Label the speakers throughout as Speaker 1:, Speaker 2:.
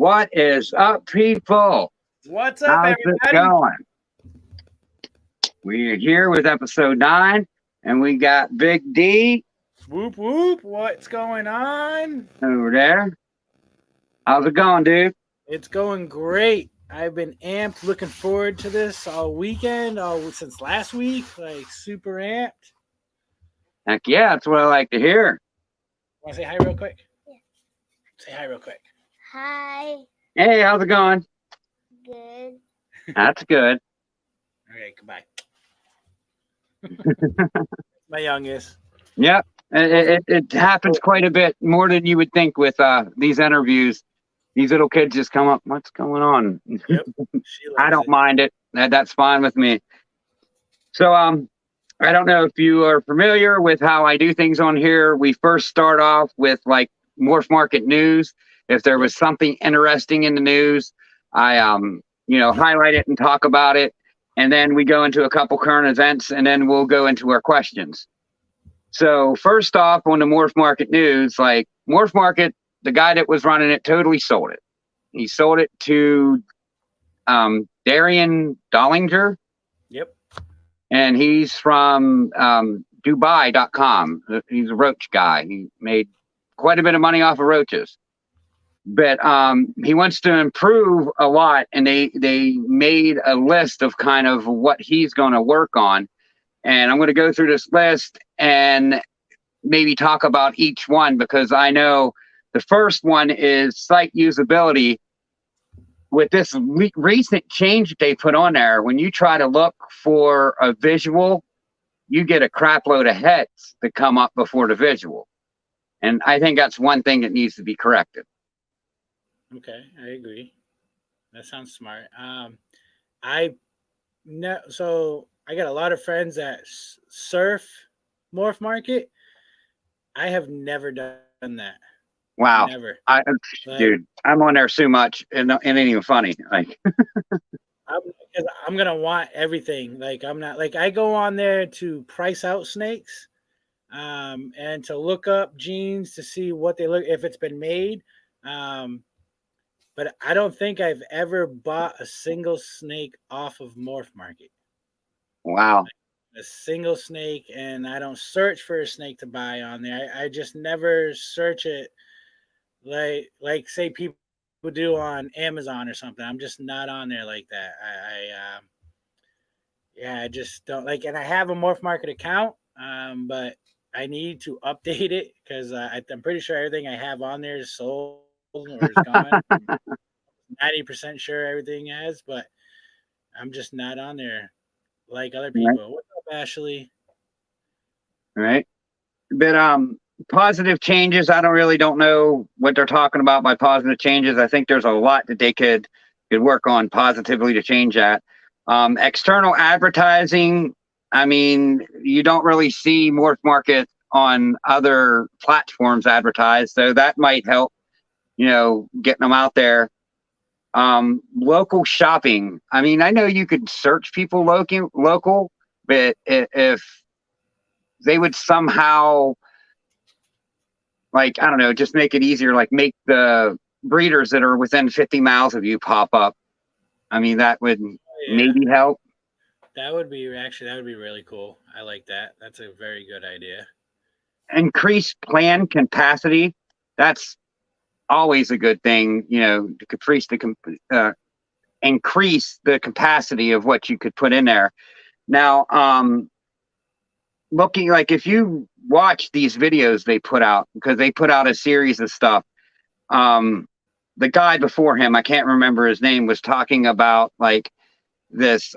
Speaker 1: What is up, people?
Speaker 2: What's up,
Speaker 1: How's
Speaker 2: everybody?
Speaker 1: it going? We're here with episode 9, and we got Big D
Speaker 2: Whoop whoop! What's going on?
Speaker 1: over there. How's it going, dude?
Speaker 2: It's going great. I've been amped, looking forward to this all weekend, since last week. Like super amped.
Speaker 1: Heck yeah, that's what I like to hear.
Speaker 2: Want to say hi real quick?
Speaker 3: Yeah.
Speaker 2: Say hi real quick.
Speaker 3: Hi.
Speaker 1: Hey, how's it going?
Speaker 3: Good.
Speaker 1: That's good.
Speaker 2: Okay, goodbye. My youngest.
Speaker 1: Yep, it happens quite a bit, more than you would think with these interviews. These little kids just come up, what's going on?
Speaker 2: Yep.
Speaker 1: I don't mind it. That's fine with me. So, I don't know if you are familiar with how I do things on here. We first start off with like Morph Market news. If there was something interesting in the news, I highlight it and talk about it. And then we go into a couple current events, and then we'll go into our questions. So first off, on the Morph Market news, like Morph Market, the guy that was running it totally sold it. He sold it to Darian Dollinger.
Speaker 2: Yep.
Speaker 1: And he's from Dubai.com. He's a roach guy. He made quite a bit of money off of roaches. But he wants to improve a lot, and they made a list of kind of what he's going to work on. And I'm going to go through this list and maybe talk about each one, because I know the first one is site usability. With this recent change that they put on there, when you try to look for a visual, you get a crap load of heads that come up before the visual. And I think that's one thing that needs to be corrected.
Speaker 2: Okay, I agree. That sounds smart. So I got a lot of friends that surf Morph Market. I have never done that.
Speaker 1: Wow.
Speaker 2: Never.
Speaker 1: Dude, I'm on there so much, and it ain't even funny. Like,
Speaker 2: I'm gonna want everything. Like, I'm not like I go on there to price out snakes, and to look up genes to see what they look, if it's been made. But I don't think I've ever bought a single snake off of Morph Market.
Speaker 1: wow.
Speaker 2: A single snake, and I don't search for a snake to buy on there. I just never search it like say people do on Amazon or something. I'm just not on there like that. I just don't like. And I have a Morph Market account, but I need to update it because I'm pretty sure everything I have on there is sold or is gone. 90% sure everything has, but I'm just not on there like other people. Right. What's up, Ashley?
Speaker 1: All right. But positive changes, I don't know what they're talking about by positive changes. I think there's a lot that they could work on positively to change that. External advertising, I mean, you don't really see Morph Market on other platforms advertised, so that might help, getting them out there. Local shopping. I mean, I know you could search people local, but if they would somehow, like, I don't know, just make it easier, like make the breeders that are within 50 miles of you pop up. I mean, that would maybe help.
Speaker 2: That would be really cool. I like that. That's a very good idea.
Speaker 1: Increase plan capacity. That's always a good thing, to increase the capacity of what you could put in there. Now, looking, like, if you watch these videos they put out, because they put out a series of stuff, the guy before him, I can't remember his name, was talking about like this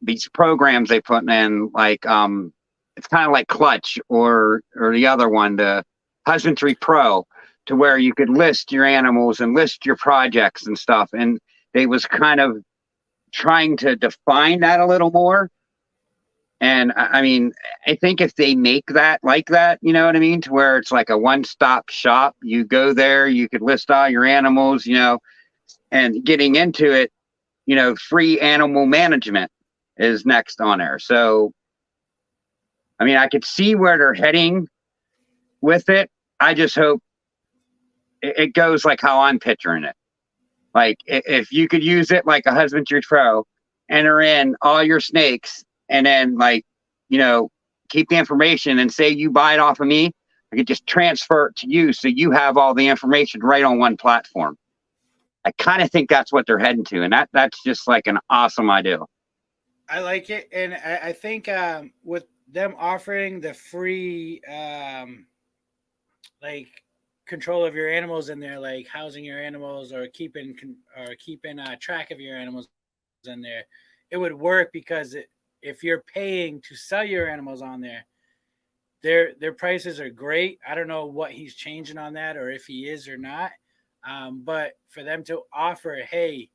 Speaker 1: these programs they put in, like it's kind of like Clutch or the other one, the Husbandry Pro, to where you could list your animals and list your projects and stuff. And they was kind of trying to define that a little more. And I mean, I think if they make that like that, you know what I mean? To where it's like a one-stop shop, you go there, you could list all your animals, and getting into it, free animal management is next on there. So, I mean, I could see where they're heading with it. I just hope it goes like how I'm picturing it. Like if you could use it like a husbandry pro, enter in all your snakes, and then like, you know, keep the information and say you buy it off of me, I could just transfer it to you so you have all the information right on one platform. I kind of think that's what they're heading to, and that's just like an awesome idea.
Speaker 2: I like it, and I think with them offering the free like control of your animals in there, like housing your animals or keeping track of your animals in there, it would work because if you're paying to sell your animals on there, their prices are great. I don't know what he's changing on that or if he is or not. But for them to offer, hey,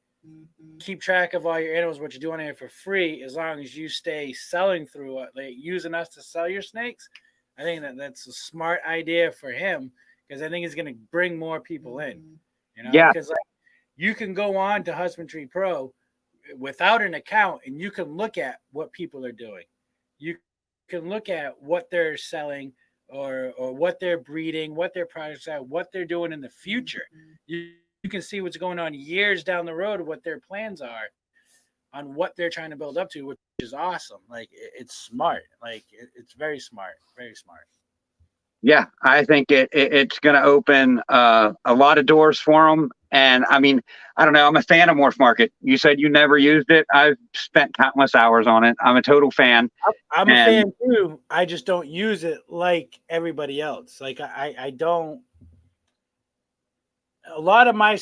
Speaker 2: keep track of all your animals, what you're doing here for free, as long as you stay selling through it, like using us to sell your snakes. I think that's a smart idea for him because I think it's going to bring more people in. You know,
Speaker 1: Yeah,
Speaker 2: because like you can go on to Husbandry Pro without an account and you can look at what people are doing. You can look at what they're selling or what they're breeding, what their products are, what they're doing in the future. You can see what's going on years down the road, what their plans are on what they're trying to build up to, which is awesome. Like it's smart. Like it's very smart, very smart.
Speaker 1: yeah, I think it's going to open a lot of doors for them. And I mean, I don't know. I'm a fan of Morph Market. You said you never used it. I've spent countless hours on it. I'm a total fan.
Speaker 2: I'm a
Speaker 1: And
Speaker 2: fan too. I just don't use it like everybody else. Like I don't. A lot of my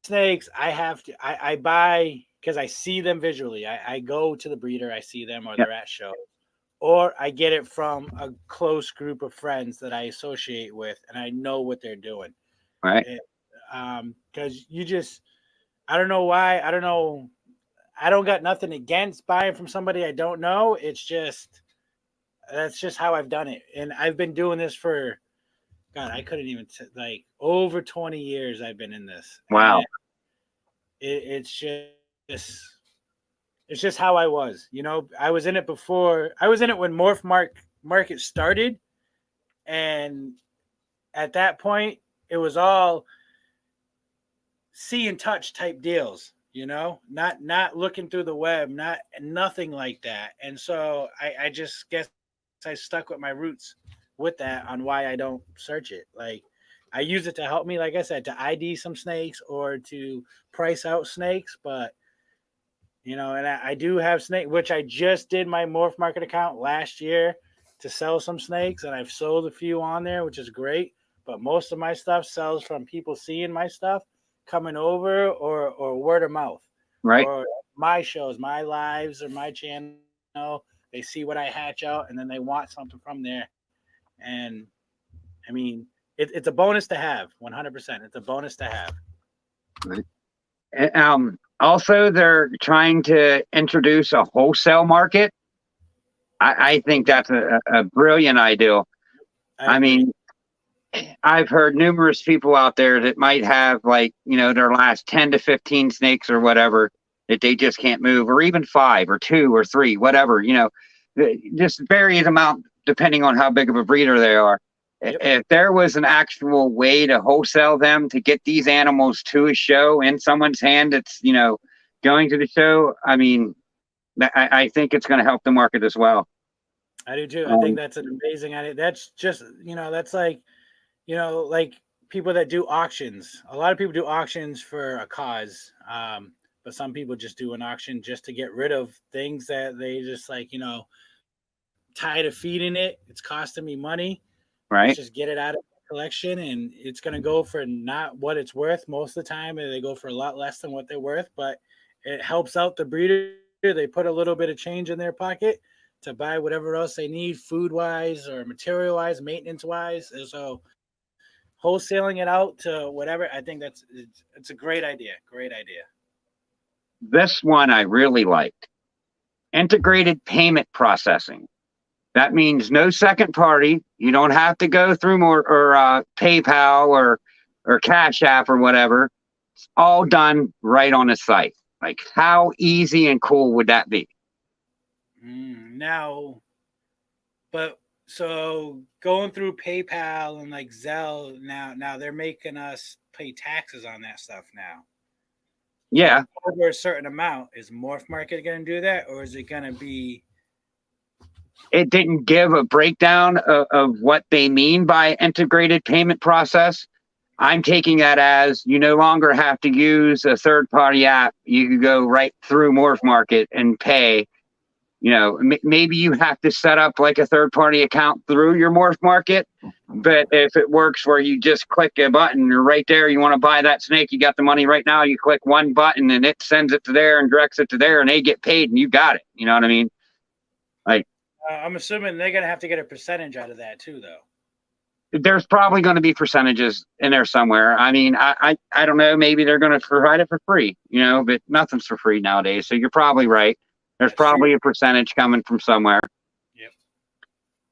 Speaker 2: snakes I buy because I see them visually. I go to the breeder, I see them, or
Speaker 1: yeah,
Speaker 2: they're at shows, or I get it from a close group of friends that I associate with, and I know what they're doing.
Speaker 1: right,
Speaker 2: Because you just, I don't know why. I don't know. I don't got nothing against buying from somebody I don't know. It's just that's just how I've done it, and I've been doing this for God. I couldn't even like over 20 years. I've been in this,
Speaker 1: wow,
Speaker 2: and it's just how I was. You know, I was in it before. I was in it when Market started, and at that point, it was all see and touch type deals. You know, not looking through the web, nothing like that. And so I just guess I stuck with my roots with that on why I don't search it. Like I use it to help me, like I said, to ID some snakes or to price out snakes, but you know, and I do have snake, which I just did my Morph Market account last year to sell some snakes, and I've sold a few on there, which is great. But most of my stuff sells from people seeing my stuff, coming over, or word of mouth,
Speaker 1: right.
Speaker 2: or my shows, my lives, or my channel. They see what I hatch out, and then they want something from there. And I mean, it's a bonus to have, 100%. It's a bonus to have.
Speaker 1: Right. Also, they're trying to introduce a wholesale market. I think that's a brilliant idea.
Speaker 2: I
Speaker 1: I
Speaker 2: agree.
Speaker 1: mean, I've heard numerous people out there that might have like, you know, their last 10 to 15 snakes or whatever that they just can't move, or even 5 or 2 or 3, whatever, you know, just varies amount depending on how big of a breeder they are.
Speaker 2: Yep.
Speaker 1: If there was an actual way to wholesale them to get these animals to a show in someone's hand that's, you know, going to the show, I mean, I think it's going to help the market as well.
Speaker 2: I do too. I think
Speaker 1: Um,
Speaker 2: that's an amazing idea. That's just, that's like, like people that do auctions. A lot of people do auctions for a cause. But some people just do an auction just to get rid of things that they just like, tired of feeding it. It's costing me money. Let's
Speaker 1: right,
Speaker 2: just get it out of the collection and it's going to go for not what it's worth most of the time. And they go for a lot less than what they're worth, but it helps out the breeder. They put a little bit of change in their pocket to buy whatever else they need, food wise or material wise, maintenance wise. And so wholesaling it out to whatever, I think it's a great idea. Great idea.
Speaker 1: this one I really liked. Integrated payment processing. That means no second party. You don't have to go through more or PayPal or Cash App or whatever. It's all done right on the site. Like, how easy and cool would that be?
Speaker 2: Now, but so going through PayPal and like Zelle now they're making us pay taxes on that stuff now.
Speaker 1: Yeah.
Speaker 2: Over a certain amount, is Morph Market going to do that, or is it going to be?
Speaker 1: It didn't give a breakdown of what they mean by integrated payment process. I'm taking that as you no longer have to use a third-party app. You can go right through Morph Market and pay. Maybe you have to set up like a third-party account through your Morph Market, but if it works where you just click a button, you're right there, you want to buy that snake, you got the money right now, you click one button and it sends it to there and directs it to there and they get paid and you got it. You know what I mean? Like,
Speaker 2: I'm assuming they're going to have to get a percentage out of that too, though.
Speaker 1: there's probably going to be percentages in there somewhere. I mean, I don't know. Maybe they're going to provide it for free, but nothing's for free nowadays. So you're probably right. There's probably a percentage coming from somewhere.
Speaker 2: Yep.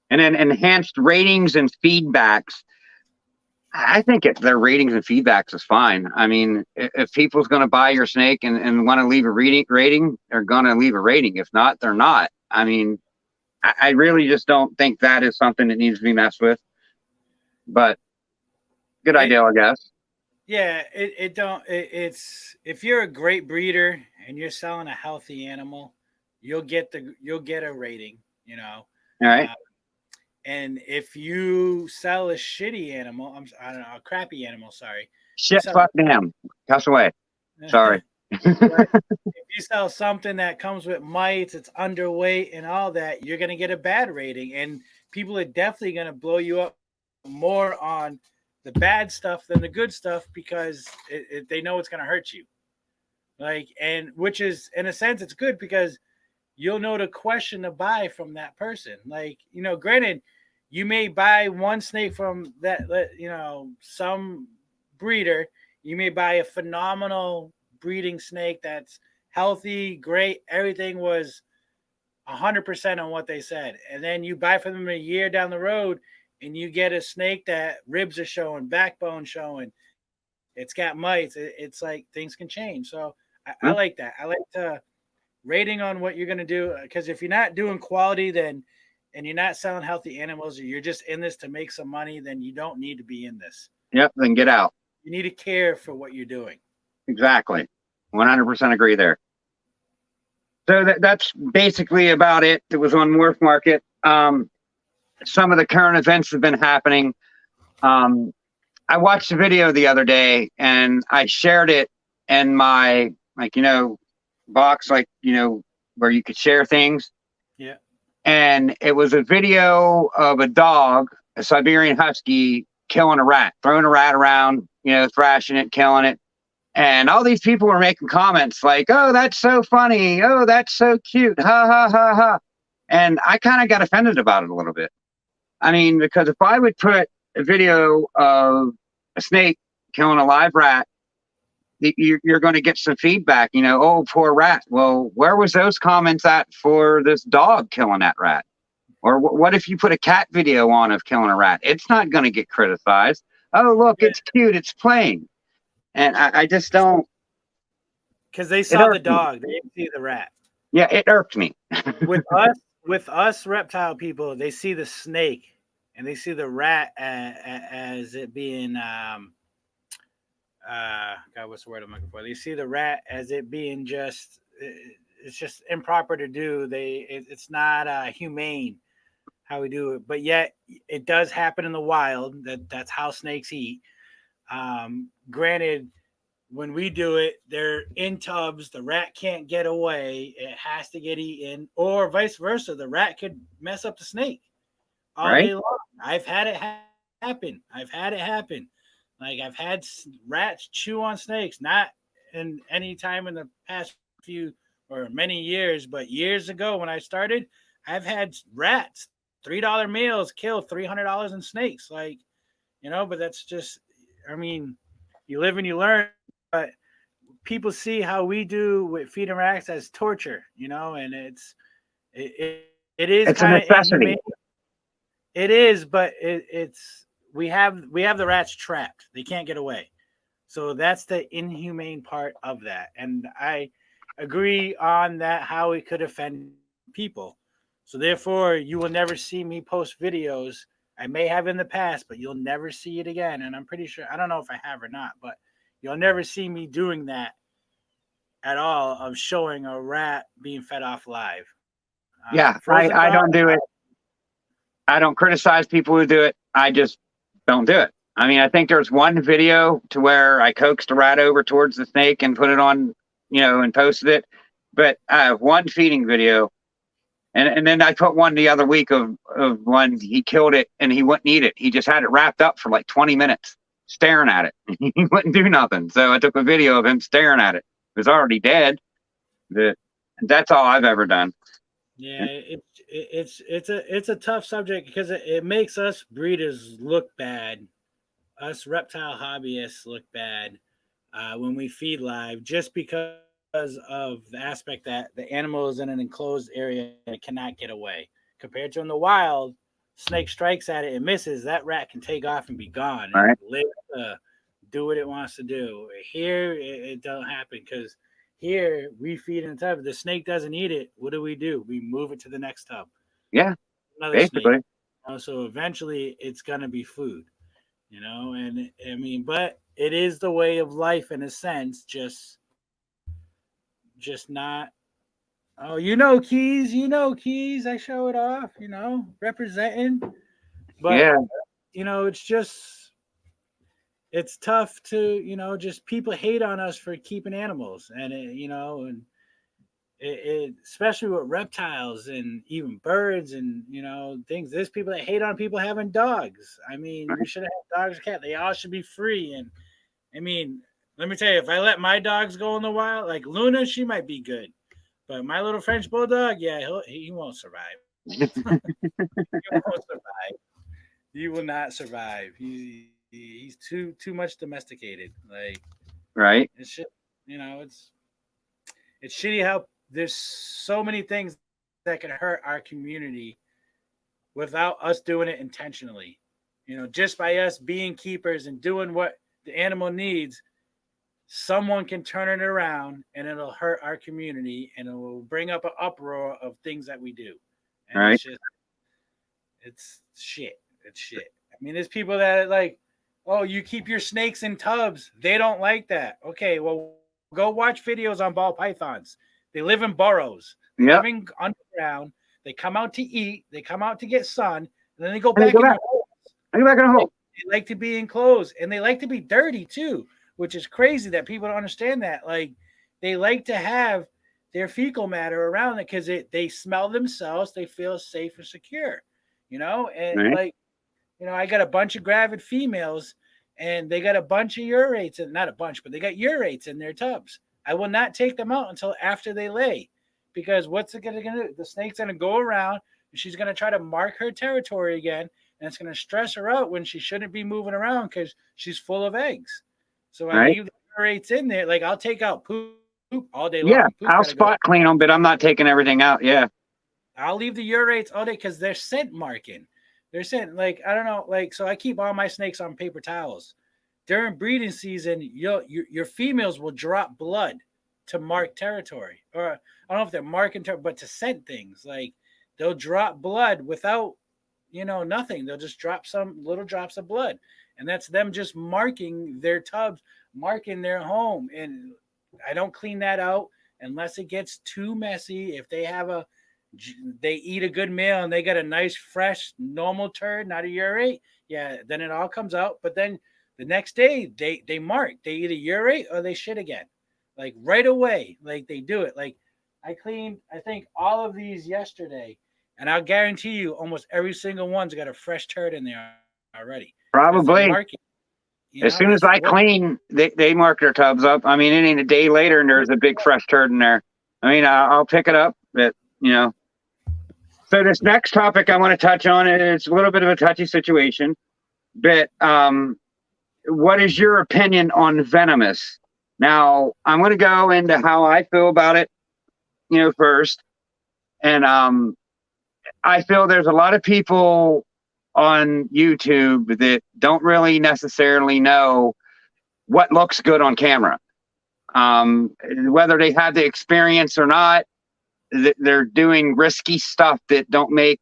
Speaker 1: And then enhanced ratings and feedbacks. I think their ratings and feedbacks is fine. I mean, if people's going to buy your snake and want to leave a rating, they're going to leave a rating. If not, they're not. I mean, I really just don't think that is something that needs to be messed with. But good idea, I guess.
Speaker 2: Yeah, it's if you're a great breeder and you're selling a healthy animal, you'll get a rating,
Speaker 1: All right.
Speaker 2: And if you sell a shitty animal, I don't know, a crappy animal, sorry.
Speaker 1: Shit, fuck, damn. Cuss away. Sorry.
Speaker 2: If you sell something that comes with mites, it's underweight and all that, you're going to get a bad rating. And people are definitely going to blow you up more on the bad stuff than the good stuff because they know it's going to hurt you. And which is, in a sense, it's good because you'll know the question to buy from that person. Granted, you may buy one snake from that, some breeder. You may buy a phenomenal breeding snake that's healthy, great. Everything was 100% on what they said. And then you buy from them a year down the road and you get a snake that ribs are showing, backbone showing. It's got mites. It's like things can change. So I like that. I like to rating on what you're going to do, because if you're not doing quality, and you're not selling healthy animals, or you're just in this to make some money, then you don't need to be in this.
Speaker 1: Yep, then get out.
Speaker 2: You need to care for what you're doing.
Speaker 1: Exactly. 100% agree there. So that's basically about it. It was on Morph Market. Some of the current events have been happening. I watched a video the other day and I shared it in my, box, where you could share things.
Speaker 2: Yeah.
Speaker 1: And it was a video of a dog, a Siberian Husky, killing a rat, throwing a rat around, thrashing it, killing it. And all these people were making comments like, oh, that's so funny. Oh, that's so cute. Ha, ha, ha, ha. And I kind of got offended about it a little bit. I mean, because if I would put a video of a snake killing a live rat, you're going to get some feedback, oh, poor rat. Well, where was those comments at for this dog killing that rat? Or what if you put a cat video on of killing a rat? It's not going to get criticized. Oh, look, it's cute. It's playing. And I just don't.
Speaker 2: Because they saw the dog. They didn't see the rat.
Speaker 1: Yeah, it irked me.
Speaker 2: With us reptile people, they see the snake and they see the rat as it being God, what's the word I'm looking for? They see the rat as it being it's just improper to do. It's not humane how we do it, but yet it does happen in the wild. That's how snakes eat. Granted, when we do it, they're in tubs. The rat can't get away. It has to get eaten, or vice versa. The rat could mess up the snake all day long. I've had it happen. Like I've had rats chew on snakes, not in any time in the past few or many years, but years ago when I started, I've had rats, $3 meals kill $300 in snakes. But that's just, you live and you learn. But people see how we do with feeding rats as torture, and it is
Speaker 1: it's a necessity.
Speaker 2: inhumane. It is, but it's. We have the rats trapped. They can't get away. So that's the inhumane part of that. And I agree on that, how it could offend people. So therefore, you will never see me post videos. I may have in the past, but you'll never see it again. And I'm pretty sure, I don't know if I have or not, but you'll never see me doing that at all of showing a rat being fed off live.
Speaker 1: Yeah,
Speaker 2: Frozen
Speaker 1: I
Speaker 2: thaw,
Speaker 1: don't do it. I don't criticize people who do it. I just don't do it. I mean, I think there's one video to where I coaxed a rat over towards the snake and put it on, and posted it. But I have one feeding video, and then I put one the other week of when he killed it and he wouldn't eat it. He just had it wrapped up for like 20 minutes, staring at it. He wouldn't do nothing. So I took a video of him staring at it. It was already dead. That's all I've ever done.
Speaker 2: Yeah, it's a tough subject because it makes us breeders look bad. Us reptile hobbyists look bad when we feed live, just because of the aspect that the animal is in an enclosed area and it cannot get away. Compared to in the wild, snake strikes at it and misses, that rat can take off and be gone and live, do what it wants to do. Here, it don't happen because here we feed in the tub. The snake doesn't eat it. What do? We move it to the next tub.
Speaker 1: Yeah,
Speaker 2: Another
Speaker 1: basically.
Speaker 2: snake. So eventually, it's gonna be food. And I mean, but it is the way of life in a sense. Just not. Oh, keys. I show it off. Representing. But
Speaker 1: yeah,
Speaker 2: it's tough to just people hate on us for keeping animals, and it especially with reptiles and even birds and things. There's people that hate on people having dogs. I mean, we should have dogs or cats. They all should be free. And I mean, let me tell you, if I let my dogs go in the wild, like Luna, she might be good, but my little French bulldog, yeah, he won't survive. He won't survive. He will not survive. He's too much domesticated. Like,
Speaker 1: right.
Speaker 2: It's just, it's shitty how there's so many things that can hurt our community without us doing it intentionally. Just by us being keepers and doing what the animal needs, someone can turn it around and it'll hurt our community and it will bring up an uproar of things that we do. And
Speaker 1: right.
Speaker 2: It's shit. It's shit. I mean, there's people that like, oh, you keep your snakes in tubs. They don't like that. Okay, well, go watch videos on ball pythons. They live in burrows. They live underground. They come out to eat. They come out to get sun, and then they go back in their holes.
Speaker 1: They go back in the hole.
Speaker 2: They like to be enclosed, and they like to be dirty too, which is crazy that people don't understand that. Like, they like to have their fecal matter around it because they smell themselves. They feel safe and secure, And
Speaker 1: right.
Speaker 2: I got a bunch of gravid females, and they got a bunch of urates, and not a bunch, but they got urates in their tubs. I will not take them out until after they lay, because what's it going to do? The snake's going to go around, and she's going to try to mark her territory again, and it's going to stress her out when she shouldn't be moving around because she's full of eggs. So I leave the urates in there. Like, I'll take out poop all day long.
Speaker 1: Yeah, I'll spot clean them, but I'm not taking everything out. Yeah.
Speaker 2: I'll leave the urates all day because they're scent marking. They're scent, like, I don't know, like, so I keep all my snakes on paper towels. During breeding season, your females will drop blood to mark territory. Or I don't know if they're marking territory, but to scent things. Like, they'll drop blood without, nothing. They'll just drop some little drops of blood. And that's them just marking their tubs, marking their home. And I don't clean that out unless it gets too messy. If they eat a good meal and they got a nice, fresh, normal turd, not a urate, yeah, then it all comes out. But then the next day, they mark. They either urate or they shit again. Like, right away. Like, they do it. Like, I cleaned, I think, all of these yesterday, and I'll guarantee you almost every single one's got a fresh turd in there already.
Speaker 1: Probably. As soon as I clean, they mark their tubs up. I mean, it ain't a day later and there's a big fresh turd in there. I mean, I'll pick it up, but, So this next topic I want to touch on, it's a little bit of a touchy situation, but what is your opinion on venomous? Now, I'm going to go into how I feel about it, first. And I feel there's a lot of people on YouTube that don't really necessarily know what looks good on camera. Whether they have the experience or not, they're doing risky stuff that don't make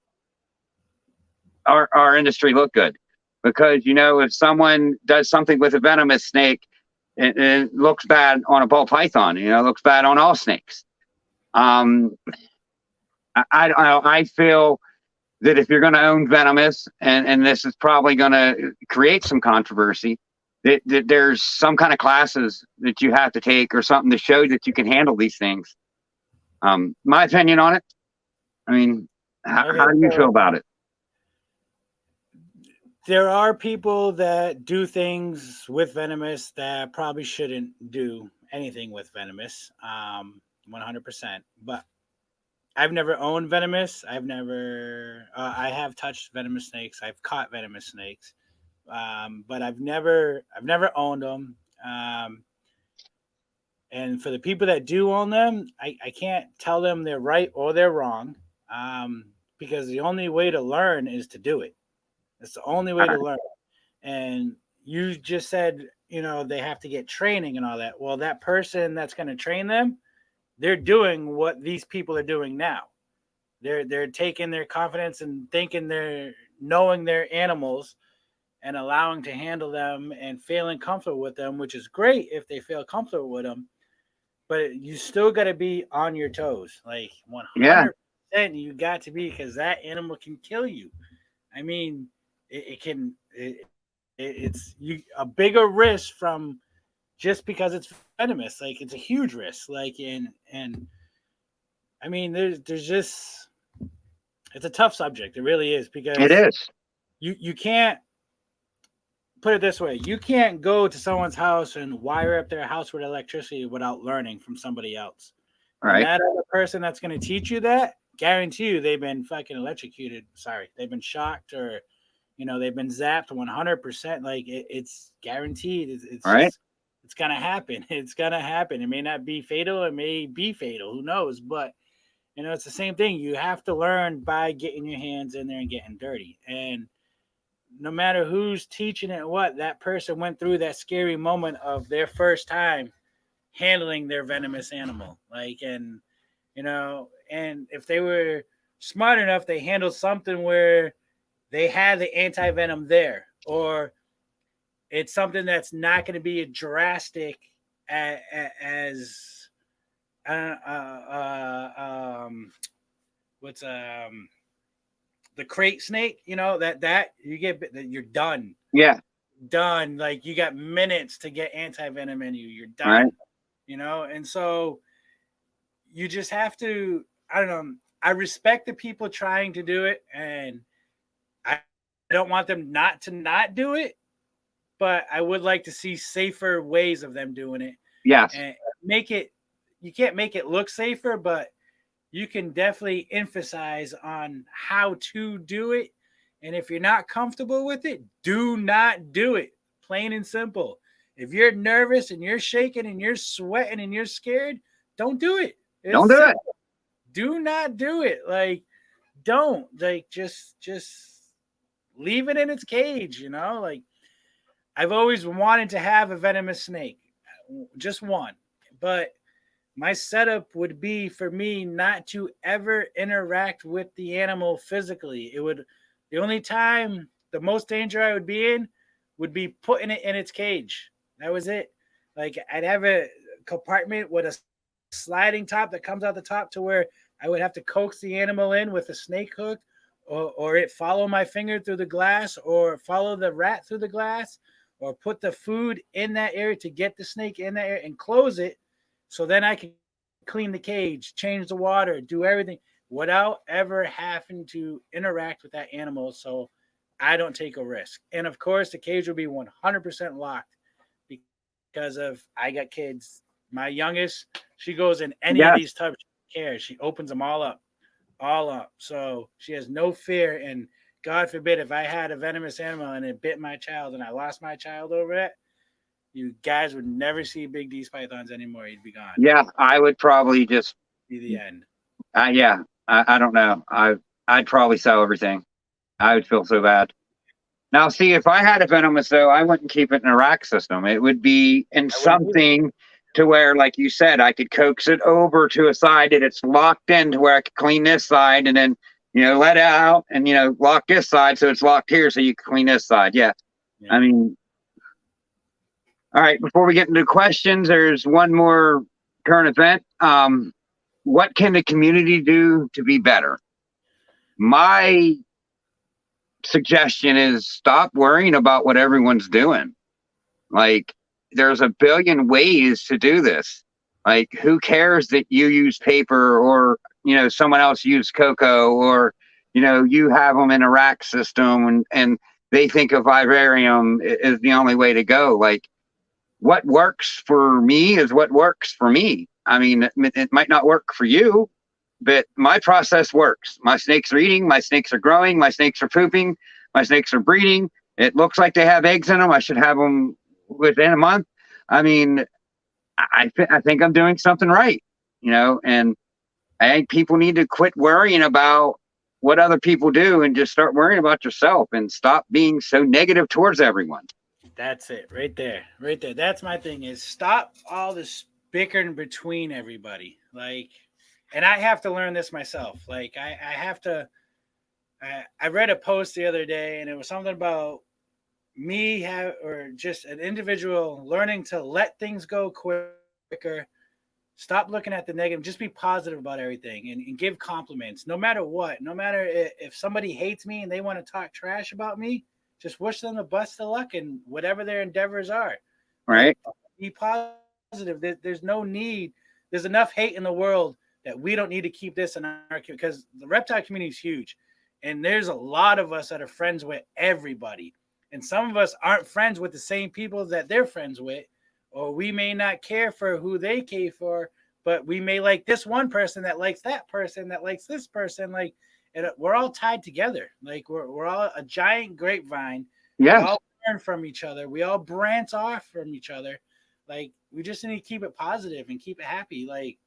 Speaker 1: our industry look good. Because, if someone does something with a venomous snake, it looks bad on a ball python. You know, it looks bad on all snakes. I don't know. I feel that if you're going to own venomous, and this is probably going to create some controversy, that there's some kind of classes that you have to take or something to show that you can handle these things. My opinion on it. I mean, how do you feel about it?
Speaker 2: There are people that do things with venomous that probably shouldn't do anything with venomous, 100%. But I've never owned venomous. I have touched venomous snakes. I've caught venomous snakes, but I've never owned them. And for the people that do own them, I can't tell them they're right or they're wrong, because the only way to learn is to do it. It's the only way to learn. And you just said, they have to get training and all that. Well, that person that's going to train them, they're doing what these people are doing now. They're taking their confidence and thinking they're knowing their animals and allowing to handle them and feeling comfortable with them, which is great if they feel comfortable with them. But you still got to be on your toes, like 100%. You got to be, because that animal can kill you. I mean, it's a bigger risk from just because it's venomous. Like, it's a huge risk. Like, and I mean, there's just, it's a tough subject. It really is, because
Speaker 1: it is. You
Speaker 2: can't put it this way. You can't go to someone's house and wire up their house with electricity without learning from somebody else.
Speaker 1: Right.
Speaker 2: And that other person that's going to teach you that, guarantee you they've been fucking electrocuted. Sorry, they've been shocked, or they've been zapped 100%. Like, it's guaranteed. It's
Speaker 1: right.
Speaker 2: Just, it's gonna happen. It's gonna happen. It may not be fatal. It may be fatal. Who knows? But it's the same thing. You have to learn by getting your hands in there and getting dirty. And no matter who's teaching it, that person went through that scary moment of their first time handling their venomous animal. Like, and if they were smart enough, they handled something where they had the anti-venom there, or it's something that's not going to be as drastic as the crate snake. That you get, you're done.
Speaker 1: Yeah,
Speaker 2: done. Like, you got minutes to get anti-venom in you. You're done. Right. And so you just have to. I don't know. I respect the people trying to do it, and I don't want them not do it, but I would like to see safer ways of them doing it.
Speaker 1: Yes.
Speaker 2: And you can't make it look safer, but you can definitely emphasize on how to do it. And if you're not comfortable with it, do not do it. Plain and simple. If you're nervous and you're shaking and you're sweating and you're scared, don't do it.
Speaker 1: Don't do it.
Speaker 2: Do not do it. Like, don't. Like, just leave it in its cage, Like, I've always wanted to have a venomous snake, just one. But my setup would be for me not to ever interact with the animal physically. The only time, the most danger I would be in would be putting it in its cage. That was it. Like, I'd have a compartment with a sliding top that comes out the top to where I would have to coax the animal in with a snake hook, or it follow my finger through the glass, or follow the rat through the glass, or put the food in that area to get the snake in there and close it. So then I can clean the cage, change the water, do everything without ever having to interact with that animal. So I don't take a risk. And of course, the cage will be 100% locked, because I got kids. My youngest, she goes in any of these tubs. She cares. She opens them all up. So she has no fear. And God forbid, if I had a venomous animal and it bit my child and I lost my child over it, you guys would never see big D's pythons anymore. He'd be gone.
Speaker 1: Yeah, I would probably just
Speaker 2: be the end.
Speaker 1: I don't know. I'd probably sell everything. I would feel so bad. Now, see, if I had a venomous, though, I wouldn't keep it in a rack system. It would be in something to where, like you said, I could coax it over to a side that it's locked in, to where I could clean this side and then, let it out and, lock this side so it's locked here so you can clean this side. Yeah. I mean, All right, before we get into questions, there's one more current event. What can the community do to be better? My suggestion is stop worrying about what everyone's doing. Like, there's a billion ways to do this. Like, who cares that you use paper or, someone else used cocoa or, you have them in a rack system and they think a vivarium is the only way to go. Like, what works for me is what works for me. I mean, it might not work for you, but my process works. My snakes are eating, my snakes are growing, my snakes are pooping, my snakes are breeding. It looks like they have eggs in them. I should have them within a month. I mean, I think I'm doing something right, and I think people need to quit worrying about what other people do and just start worrying about yourself and stop being so negative towards everyone.
Speaker 2: That's it right there. Right there. That's my thing is stop all this bickering between everybody. Like, and I have to learn this myself. Like I have to, I read a post the other day and it was something about or just an individual learning to let things go quicker. Stop looking at the negative. Just be positive about everything and give compliments no matter what. No matter if somebody hates me and they want to talk trash about me, just wish them the best of luck in whatever their endeavors are.
Speaker 1: Right.
Speaker 2: Be positive. There's no need. There's enough hate in the world that we don't need to keep this in our community because the reptile community is huge. And there's a lot of us that are friends with everybody. And some of us aren't friends with the same people that they're friends with, or we may not care for who they care for, but we may like this one person that likes that person that likes this person. Like, and we're all tied together. Like we're all a giant grapevine.
Speaker 1: Yes.
Speaker 2: We all learn from each other. We all branch off from each other. Like we just need to keep it positive and keep it happy. Like,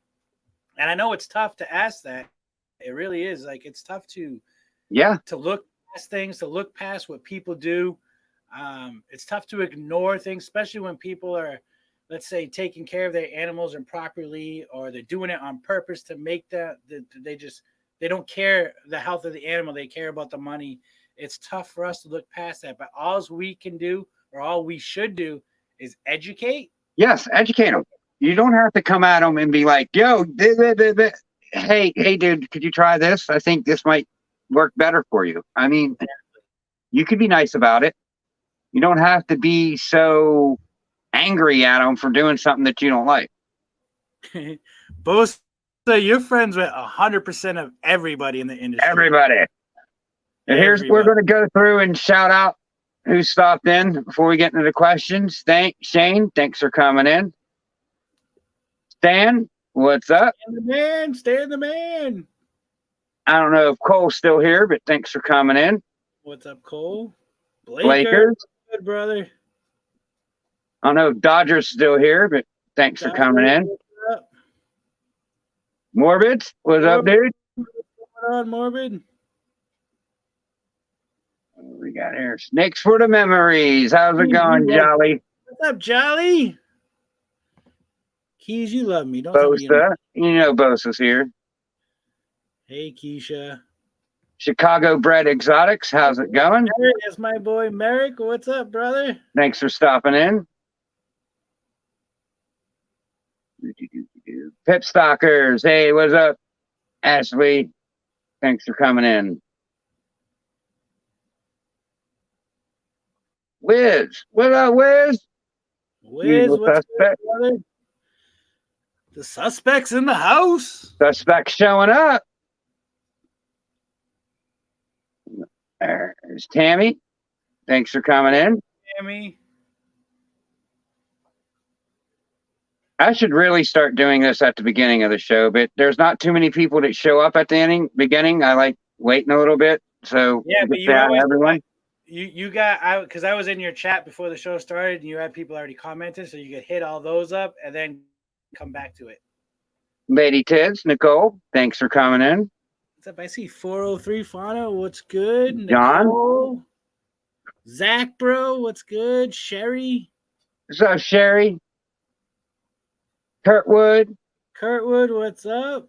Speaker 2: and I know it's tough to ask that. It really is. Like it's tough to look past things, to look past what people do. It's tough to ignore things, especially when people are, let's say, taking care of their animals improperly, or they're doing it on purpose to make they don't care the health of the animal. They care about the money. It's tough for us to look past that. But all we can do, or all we should do, is educate.
Speaker 1: Yes, educate them. You don't have to come at them and be like, yo, hey, dude, could you try this? I think this might work better for you. I mean, you could be nice about it. You don't have to be so angry at them for doing something that you don't like.
Speaker 2: Both, so you're friends with 100% of everybody in the industry.
Speaker 1: Everybody. And we're going to go through and shout out who stopped in before we get into the questions. Shane, thanks for coming in. Stan, what's up?
Speaker 2: Stan the man.
Speaker 1: I don't know if Cole's still here, but thanks for coming in.
Speaker 2: What's up, Cole?
Speaker 1: Blakers.
Speaker 2: Good brother.
Speaker 1: I don't know if Dodger's still here, but thanks for coming in. Morbid, what's up, dude?
Speaker 2: What's going on, Morbid?
Speaker 1: What we got here? Snakes for the memories. How's it going, Jolly?
Speaker 2: What's up, Jolly? Keys, you love me. Don't
Speaker 1: Bosa. You know Bosa's here.
Speaker 2: Hey, Keisha.
Speaker 1: Chicago bred exotics. How's it going?
Speaker 2: That's my boy Merrick. What's up, brother?
Speaker 1: Thanks for stopping in. Pip Stalkers. Hey, what's up? Ashley. Thanks for coming in. Wiz. What up, Wiz?
Speaker 2: Wiz, what's good, brother? The suspect's in the house.
Speaker 1: Suspect showing up. There's Tammy. Thanks for coming in.
Speaker 2: Tammy.
Speaker 1: I should really start doing this at the beginning of the show, but there's not too many people that show up at the beginning. I like waiting a little bit. So
Speaker 2: yeah, but you
Speaker 1: always, everyone.
Speaker 2: You got because I was in your chat before the show started, and you had people already commented, so you could hit all those up and then come back to it.
Speaker 1: Lady Tids, Nicole, thanks for coming in.
Speaker 2: What's up? I see 403 Fauna. What's good?
Speaker 1: John.
Speaker 2: Nicole. Zach, bro. What's good? Sherry.
Speaker 1: What's up, Sherry? Kurtwood.
Speaker 2: What's up?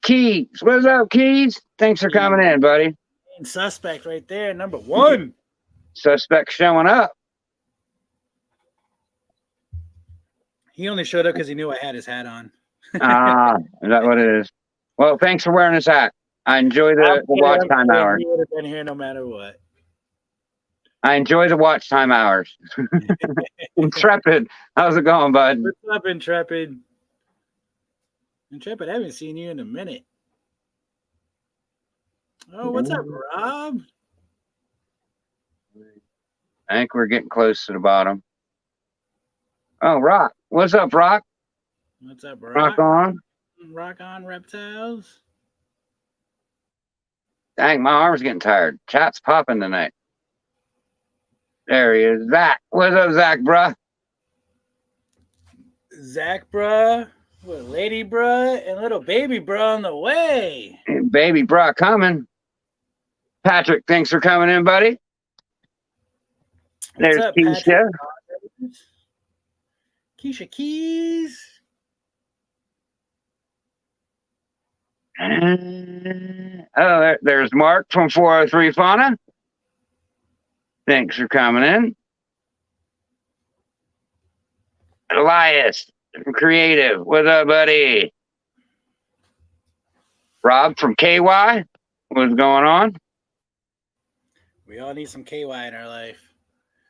Speaker 1: Keys. What's up, Keys? Thanks for coming in, buddy.
Speaker 2: And suspect right there, number one.
Speaker 1: Suspect showing up.
Speaker 2: He only showed up because he knew I had his hat on.
Speaker 1: Ah, is that what it is? Well, thanks for wearing his hat. I enjoy the watch time hours.
Speaker 2: He would have been here no matter what.
Speaker 1: I enjoy the watch time hours. Intrepid, how's it going, bud?
Speaker 2: What's up, Intrepid? Intrepid, I haven't seen you in a minute. Oh, what's up, Rob?
Speaker 1: I think we're getting close to the bottom. Oh, Rock. What's up, Rock?
Speaker 2: What's up,
Speaker 1: Rock on.
Speaker 2: Rock on, Reptiles.
Speaker 1: Dang, my arm's getting tired. Chat's popping tonight. There he is. Zach. What's up, Zach, bruh?
Speaker 2: Zach, bruh. Little lady, bruh. And little baby, bruh, on the way.
Speaker 1: Hey, baby, bruh, coming. Patrick, thanks for coming in, buddy.
Speaker 2: What's
Speaker 1: There's
Speaker 2: up,
Speaker 1: Keisha.
Speaker 2: Patrick? Keisha Keys.
Speaker 1: Oh, there's Mark from 403 Fauna. Thanks for coming in. Elias from Creative. What's up, buddy? Rob from KY. What's going on?
Speaker 2: We all need some KY in our life.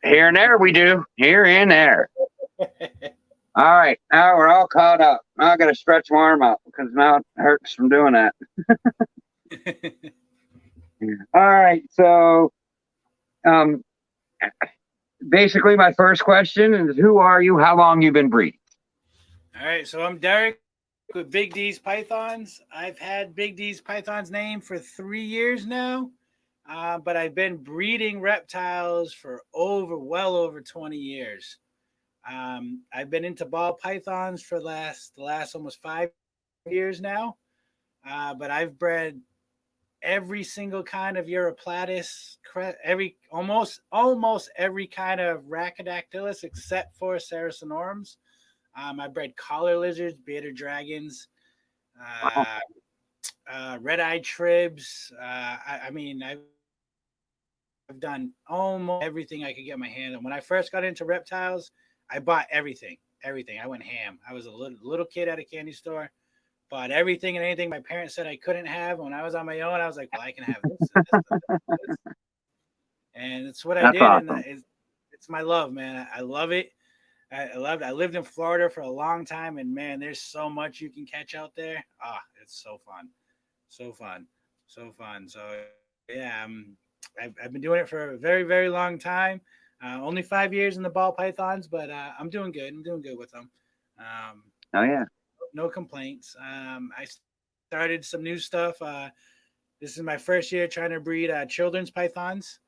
Speaker 1: Here and there we do. Here and there. All right. Now we're all caught up. Now I got to stretch my arm out because now it hurts from doing that. All right. So, basically, my first question is, who are you? How long you been breeding?
Speaker 2: All right. So I'm Derek with Big D's Pythons. I've had Big D's Pythons name for 3 years now, but I've been breeding reptiles for well over 20 years. I've been into ball pythons for the last almost 5 years now, but I've bred every single kind of Europlatus, almost every kind of Rhacodactylus except for Saracenorums. I bred collar lizards, bearded dragons, red-eyed tribs. I've done almost everything I could get my hand on. When I first got into reptiles, I bought everything. I went ham. I was a little kid at a candy store, bought everything and anything my parents said I couldn't have. When I was on my own, I was like, well, I can have this. And it's what I did.
Speaker 1: Awesome.
Speaker 2: And it's my love, man. I love it. I lived in Florida for a long time, and man, there's so much you can catch out there. It's so fun. So yeah, I've been doing it for a very, very long time. Only 5 years in the ball pythons, but I'm doing good. I'm doing good with them.
Speaker 1: Oh, yeah.
Speaker 2: No complaints. I started some new stuff. This is my first year trying to breed children's pythons.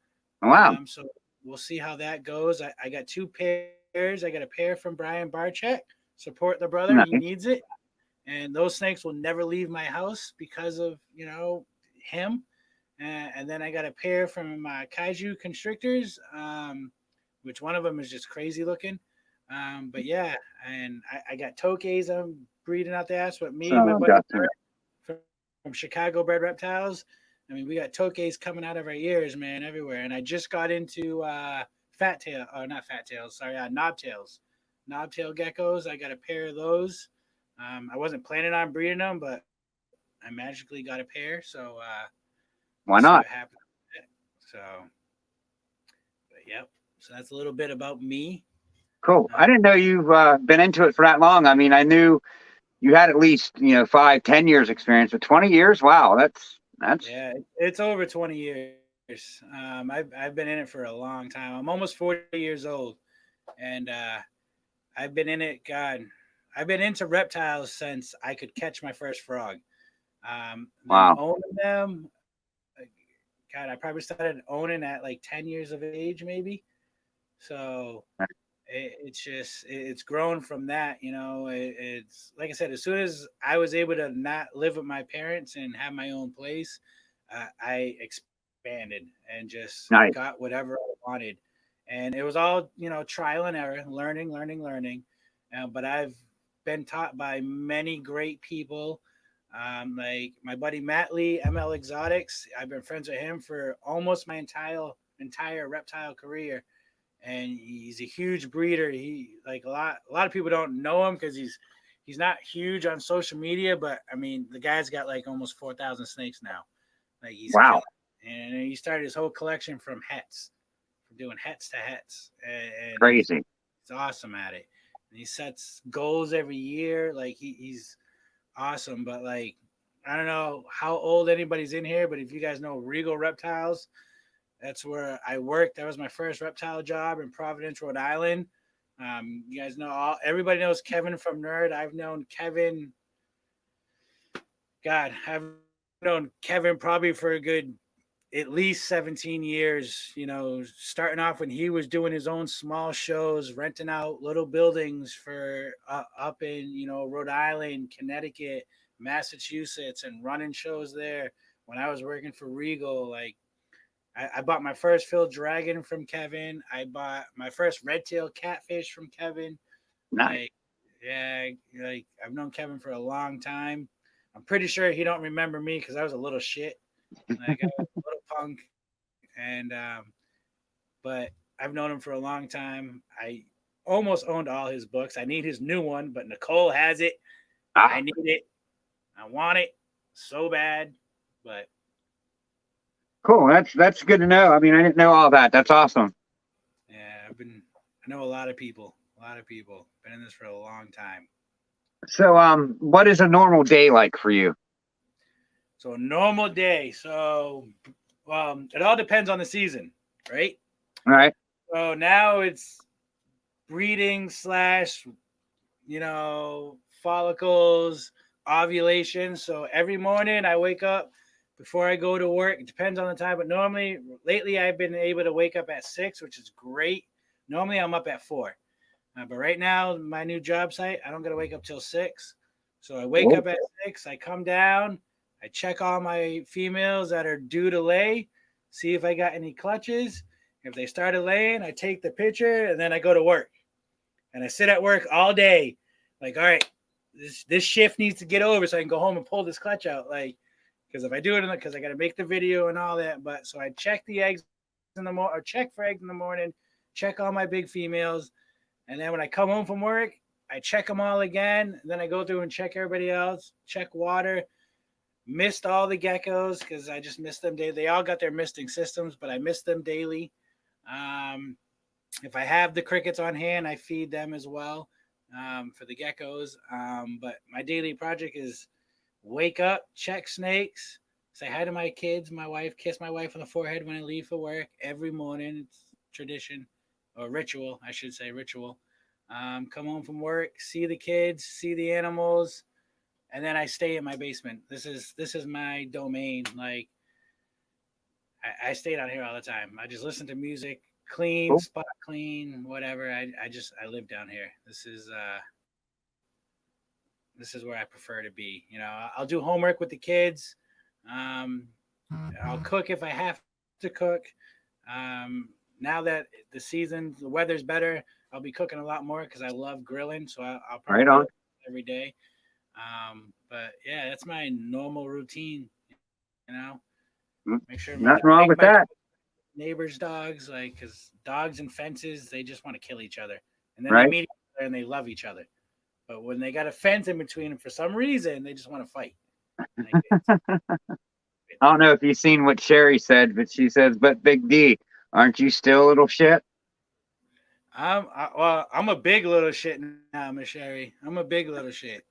Speaker 1: Wow.
Speaker 2: So we'll see how that goes. I got 2 pairs. I got a pair from Brian Barchek. Support the brother.
Speaker 1: Nice.
Speaker 2: He needs it. And those snakes will never leave my house because of, him. And then I got a pair from Kaiju Constrictors, which one of them is just crazy looking. But yeah, and I got Tokays I'm breeding out there. But me and my buddy from Chicago Bred Reptiles. I mean, we got Tokays coming out of our ears, man, everywhere. And I just got into knobtail geckos. I got a pair of those. I wasn't planning on breeding them, but I magically got a pair. So
Speaker 1: why not?
Speaker 2: So, but yep. So that's a little bit about me.
Speaker 1: Cool. I didn't know you've been into it for that long. I mean, I knew you had at least 5-10 years experience, but 20 years. Wow, that's
Speaker 2: yeah. It's over 20 years. I've been in it for a long time. I'm almost 40 years old, and I've been in it. God, I've been into reptiles since I could catch my first frog.
Speaker 1: Wow.
Speaker 2: Owning them. God, I probably started owning at like 10 years of age, maybe. So it's grown from that, it's like I said, as soon as I was able to not live with my parents and have my own place, I expanded and just got whatever I wanted. And it was all, trial and error, learning. But I've been taught by many great people. Like my buddy Matt Lee, ML Exotics. I've been friends with him for almost my entire reptile career. and he's a huge breeder. He like a lot of people don't know him because he's not huge on social media, but I mean the guy's got like almost 4,000 snakes now. Like he's
Speaker 1: Wow.
Speaker 2: killing, and he started his whole collection from hets, from doing hets to hets, and
Speaker 1: Crazy.
Speaker 2: he's awesome at it. And he sets goals every year. Like he's awesome. But like I don't know how old anybody's in here, but if you guys know Regal Reptiles, that's where I worked. That was my first reptile job in Providence, Rhode Island. You guys know everybody knows Kevin from Nerd. I've known Kevin. God, I've known Kevin probably for a good at least 17 years, you know, starting off when he was doing his own small shows, renting out little buildings for up in, you know, Rhode Island, Connecticut, Massachusetts, and running shows there. When I was working for Regal, like I bought my first Phil Dragon from Kevin. I bought my first red tail catfish from Kevin.
Speaker 1: Nice.
Speaker 2: Like, yeah, like I've known Kevin for a long time. I'm pretty sure he don't remember me because I was a little shit, like a little punk, and but I've known him for a long time. I almost owned all his books. I need his new one, but Nicole has it. I need it. I want it so bad, but
Speaker 1: Cool. That's good to know. I mean, I didn't know all that. That's awesome.
Speaker 2: yeah, I know a lot of people. A lot of people. Been in this for a long time.
Speaker 1: So, what is a normal day like for you?
Speaker 2: So a normal day. So it all depends on the season, right?
Speaker 1: All right.
Speaker 2: So now it's breeding slash, you know, follicles, ovulation. So every morning I wake up before I go to work. It depends on the time, but normally lately I've been able to wake up at 6, which is great. Normally I'm up at 4. But right now, my new job site, I don't got to wake up till 6. So I wake up at 6. I come down. I check all my females that are due to lay, see if I got any clutches. If they started laying, I take the picture, and then I go to work. And I sit at work all day. Like, all right, this shift needs to get over so I can go home and pull this clutch out. Like, because if I do it, because I got to make the video and all that. But so I check the eggs in the morning, or check for eggs in the morning, check all my big females. And then when I come home from work, I check them all again. Then I go through and check everybody else, check water. Missed all the geckos because I just missed them daily. They all got their misting systems, but I missed them daily. If I have the crickets on hand, I feed them as well for the geckos. But my daily project is wake up, check snakes, say hi to my kids, my wife, kiss my wife on the forehead when I leave for work every morning. It's tradition. Or ritual, I should say ritual. Come home from work, see the kids, see the animals, and then I stay in my basement. This is my domain. Like I stay down here all the time. I just listen to music, clean, spot clean, whatever. I live down here. This is where I prefer to be. You know, I'll do homework with the kids. I'll cook if I have to cook. Now that the weather's better, I'll be cooking a lot more because I love grilling. So I'll probably grill every day. But yeah, that's my normal routine. You know, make sure
Speaker 1: nothing wrong with that.
Speaker 2: Neighbors' dogs, like, because dogs and fences, they just want to kill each other, and then they meet each other and they love each other. But when they got a fence in between them, for some reason, they just want to fight.
Speaker 1: I don't know if you've seen what Sherry said, but she says, "But Big D, aren't you still a little shit?"
Speaker 2: I'm a big little shit now, Miss Sherry. I'm a big little shit.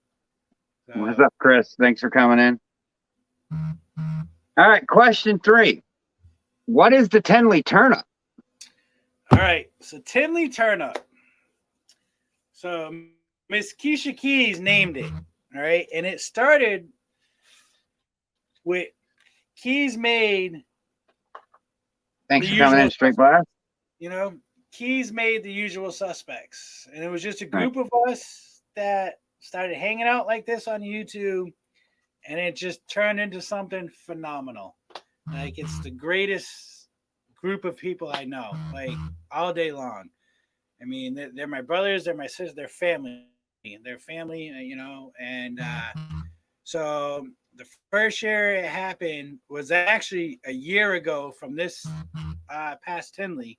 Speaker 2: So.
Speaker 1: What's up, Chris? Thanks for coming in. All right, question 3. What is the Tinley turnip?
Speaker 2: All right, so Tinley turnip. So Miss Keisha Keys named it. All right, and it started with Keys made.
Speaker 1: Thanks for coming in, Straight Blast.
Speaker 2: You know, Keys made the usual suspects, and it was just a group of us that started hanging out like this on YouTube, and it just turned into something phenomenal. Like, it's the greatest group of people I know, like, all day long. I mean, they're my brothers, they're my sisters, they're family. They're family, you know, and so the first year it happened was actually a year ago from this past Tinley.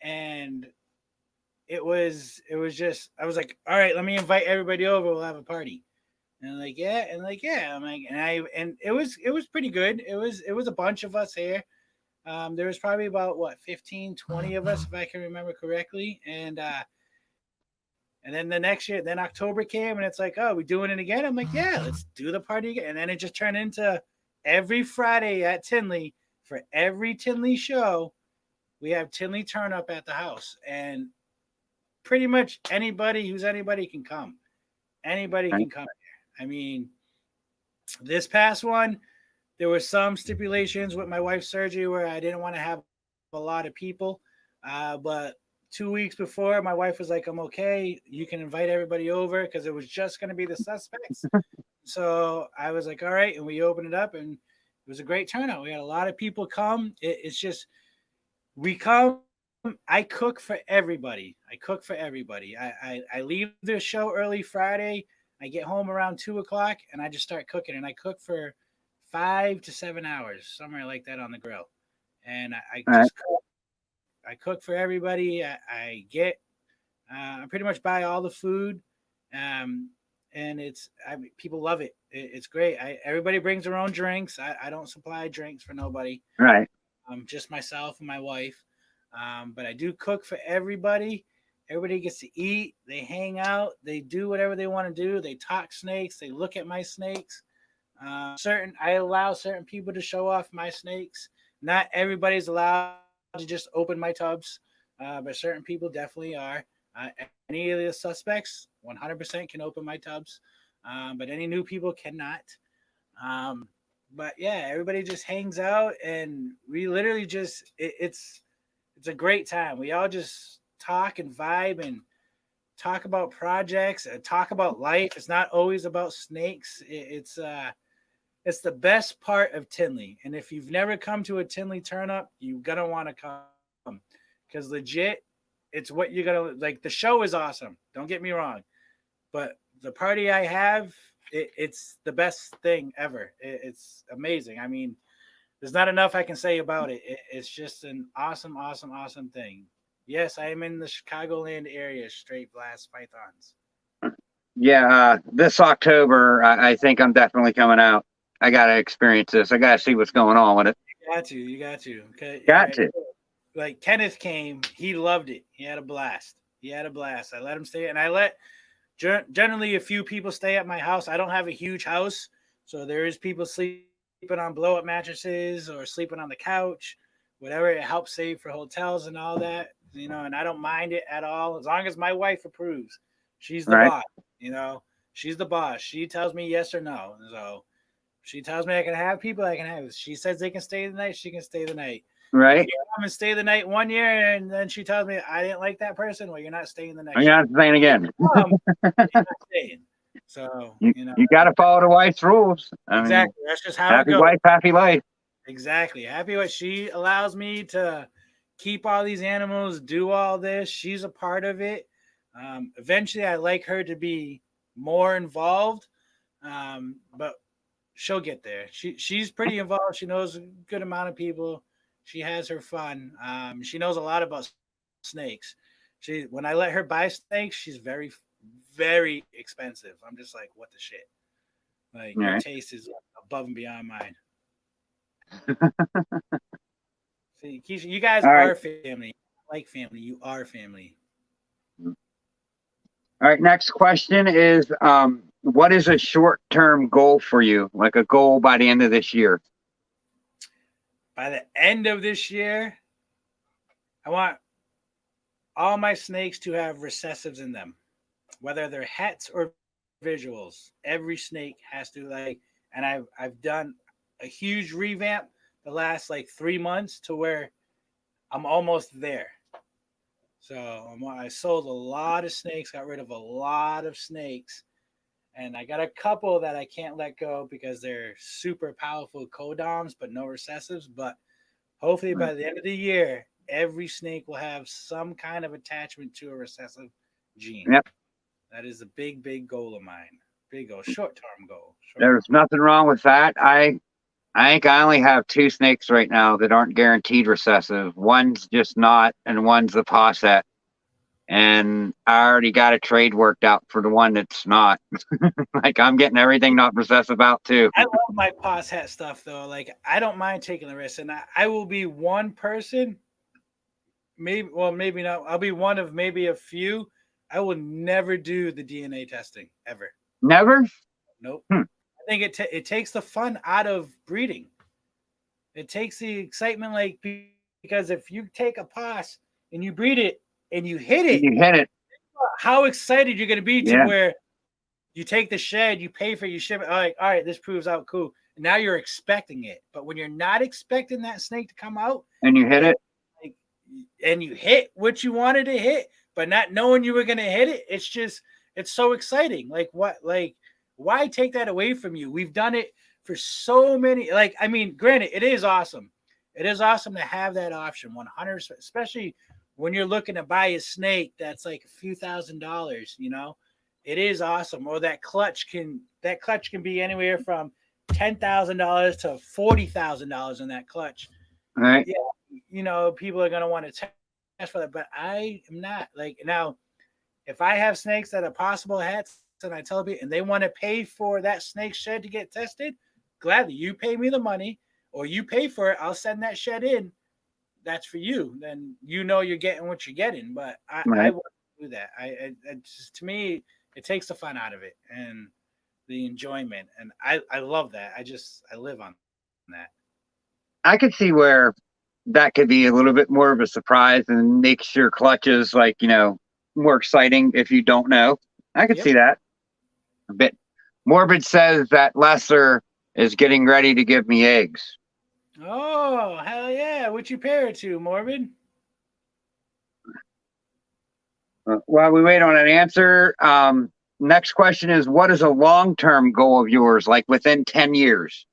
Speaker 2: and it was just, I was like, all right, let me invite everybody over. We'll have a party. And like, yeah, and like, yeah. I'm like, and it was pretty good. It was a bunch of us here. There was probably about what 15, 20 of us, if I can remember correctly. And then the next year, then October came, and it's like, oh, we doing it again? I'm like, yeah, let's do the party again. And then it just turned into every Friday at Tinley, for every Tinley show, we have Tinley turn up at the house, and pretty much anybody can come. Anybody
Speaker 1: Right.
Speaker 2: can come here. I mean, this past one, there were some stipulations with my wife's surgery where I didn't want to have a lot of people. But 2 weeks before, my wife was like, I'm okay. You can invite everybody over, because it was just going to be the suspects. So I was like, all right. And we opened it up, and it was a great turnout. We had a lot of people come. It's just, we come. I cook for everybody. I cook for everybody. I leave the show early Friday. I get home around 2 o'clock, and I just start cooking. And I cook for 5 to 7 hours, somewhere like that, on the grill. And I
Speaker 1: All right.
Speaker 2: just cook. I cook for everybody. I pretty much buy all the food, and people love it. It's great. Everybody brings their own drinks. I don't supply drinks for nobody.
Speaker 1: Right.
Speaker 2: Just myself and my wife. But I do cook for everybody. Everybody gets to eat. They hang out. They do whatever they want to do. They talk snakes. They look at my snakes. I allow certain people to show off my snakes. Not everybody's allowed to just open my tubs, but certain people definitely are. Any of the suspects 100% can open my tubs, but any new people cannot. But yeah, everybody just hangs out, and we literally just it's a great time. We all just talk and vibe and talk about projects and talk about life. It's not always about snakes. It's the best part of Tinley. And if you've never come to a Tinley turn up, you're gonna want to come, because legit, it's what you're gonna like. The show is awesome. Don't get me wrong, but the party I have, it's the best thing ever. It's amazing. I mean, there's not enough I can say about it. It's just an awesome, awesome, awesome thing. Yes, I am in the Chicagoland area. Straight blast pythons.
Speaker 1: Yeah. This October, I think I'm definitely coming out. I gotta experience this. I gotta see what's going on with it.
Speaker 2: You got to. Okay,
Speaker 1: Got to.
Speaker 2: like Kenneth came, he loved it. He had a blast. I let him stay, and I let generally a few people stay at my house. I don't have a huge house, so there is people sleeping on blow up mattresses or sleeping on the couch, whatever. It helps save for hotels and all that, and I don't mind it at all, as long as my wife approves. She's the
Speaker 1: Right.
Speaker 2: boss, she's the boss. She tells me yes or no. So she tells me I can have people, I can have. She says they can stay the night, she can stay the night.
Speaker 1: Right.
Speaker 2: If you come and stay the night one year, and then she tells me I didn't like that person, well, you're not staying the next
Speaker 1: You're
Speaker 2: year.
Speaker 1: not saying again.
Speaker 2: You're not staying. So
Speaker 1: You got to follow the wife's rules. I mean,
Speaker 2: exactly. That's just how it
Speaker 1: happy
Speaker 2: goes.
Speaker 1: wife, happy life.
Speaker 2: Exactly. Happy what she allows me to keep all these animals, do all this. She's a part of it. Eventually, I like her to be more involved, but she'll get there. She's pretty involved. She knows a good amount of people. She has her fun. She knows a lot about snakes. When I let her buy snakes, she's very, very expensive. I'm just like, what the shit? Like, your
Speaker 1: Right.
Speaker 2: taste is above and beyond mine. See, Keisha, you guys
Speaker 1: All
Speaker 2: are
Speaker 1: right.
Speaker 2: family. Like family, you are family.
Speaker 1: All right. Next question is, what is a short-term goal for you? Like a goal by the end of this year?
Speaker 2: By the end of this year, I want all my snakes to have recessives in them, whether they're hets or visuals. Every snake has to and I've done a huge revamp the last 3 months to where I'm almost there. So I sold a lot of snakes, got rid of a lot of snakes, and I got a couple that I can't let go because they're super powerful codoms, but no recessives. But hopefully by the end of the year, every snake will have some kind of attachment to a recessive gene.
Speaker 1: Yep.
Speaker 2: That is a big, big goal of mine. Big goal, short-term goal.
Speaker 1: There's nothing wrong with that. I I think I only have 2 snakes right now that aren't guaranteed recessive. One's just not, and one's the posset. And I already got a trade worked out for the one that's not. Like I'm getting everything not recessive out too.
Speaker 2: I love my pos hat stuff though. Like I don't mind taking the risk, and I will be one person. Maybe, well, maybe not. I'll be one of maybe a few. I will never do the DNA testing ever.
Speaker 1: Never?
Speaker 2: Nope.
Speaker 1: Hmm.
Speaker 2: I think it takes the fun out of breeding. It takes the excitement, like because if you take a pos and you breed it and you hit it,
Speaker 1: You hit it.
Speaker 2: how excited you're going to be to
Speaker 1: Yeah.
Speaker 2: where you take the shed, you pay for it, you ship it. All right, this proves out cool. And now you're expecting it. But when you're not expecting that snake to come out
Speaker 1: And you hit it.
Speaker 2: and you hit what you wanted to hit, but not knowing you were going to hit it, it's so exciting. Like why take that away from you? We've done it for so many. Like, I mean, granted, it is awesome. It is awesome to have that option, 100%, especially when you're looking to buy a snake that's like a few $1,000s, you know. It is awesome. Or that clutch can be anywhere from $10,000 to $40,000 in that clutch.
Speaker 1: Right.
Speaker 2: Yeah, you know, people are gonna want to test for that, but I am not. Like now, if I have snakes that are possible hats and I tell people and they want to pay for that snake shed to get tested, gladly you pay me the money or you pay for it, I'll send that shed in. That's for you. Then you know you're getting what you're getting. But I wouldn't do that. I just, to me, it takes the fun out of it and the enjoyment. And I love that. I live on that.
Speaker 1: I could see where that could be a little bit more of a surprise and makes your clutches like, more exciting if you don't know. I could see that. A bit. Morbid says that Lesser is getting ready to give me eggs.
Speaker 2: Oh, hell yeah. What you pair it to, Morbid?
Speaker 1: While we wait on an answer, next question is, what is a long-term goal of yours, like within 10 years?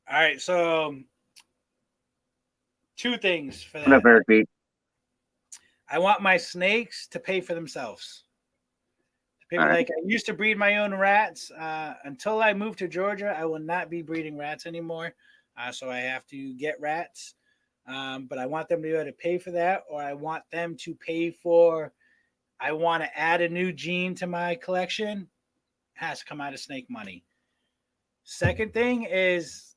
Speaker 2: All right, so 2 things for that.
Speaker 1: What up, Eric B?
Speaker 2: I want my snakes to pay for themselves. Like I used to breed my own rats. Until I moved to Georgia, I will not be breeding rats anymore. So I have to get rats. But I want them to be able to pay for that, or I want them to pay for. I want to add a new gene to my collection. It has to come out of snake money. Second thing is,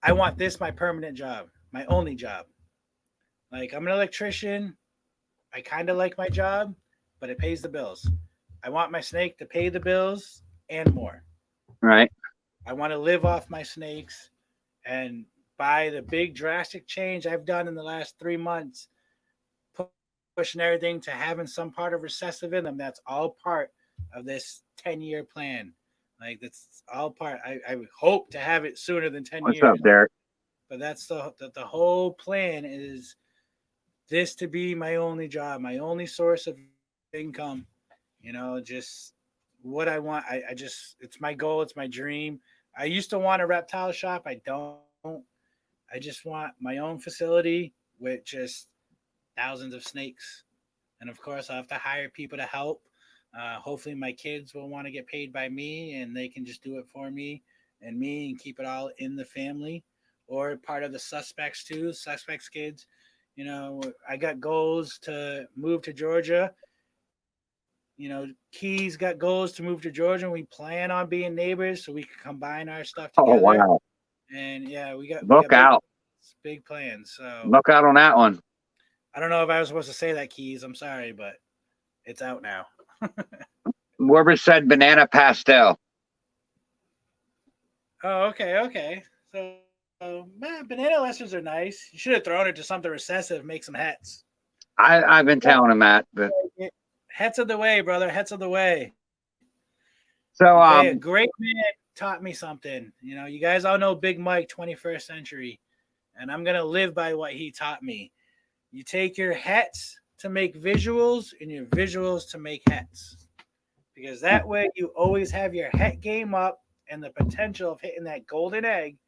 Speaker 2: I want this my permanent job, my only job. Like I'm an electrician. I kind of like my job, but it pays the bills. I want my snake to pay the bills and more.
Speaker 1: Right.
Speaker 2: I want to live off my snakes, and by the big drastic change I've done in the last 3 months, pushing everything to having some part of recessive in them, that's all part of this 10-year plan. Like that's all part. I hope to have it sooner than 10 years.
Speaker 1: What's up, Derek?
Speaker 2: But that's the whole plan is this to be my only job, my only source of income. Just what I want. I just, it's my goal. It's my dream. I used to want a reptile shop. I don't. I just want my own facility with just thousands of snakes. And of course, I'll have to hire people to help. Hopefully my kids will want to get paid by me and they can just do it for me and keep it all in the family or part of the suspects too, suspects kids. I got goals to move to Georgia. Keys got goals to move to Georgia, and we plan on being neighbors so we can combine our stuff together.
Speaker 1: Oh, wow.
Speaker 2: And yeah, we got big plans. So
Speaker 1: look out on that one.
Speaker 2: I don't know if I was supposed to say that, Keys. I'm sorry, but it's out now.
Speaker 1: Morbid said banana pastel.
Speaker 2: Oh, okay. So, banana lessers are nice. You should have thrown it to something recessive, make some hats.
Speaker 1: I've been telling him that, but
Speaker 2: hats of the way, brother. Hats of the way.
Speaker 1: So,
Speaker 2: a great man taught me something. You guys all know Big Mike, 21st Century, and I'm gonna live by what he taught me. You take your hats to make visuals and your visuals to make hats, because that way you always have your hat game up and the potential of hitting that golden egg,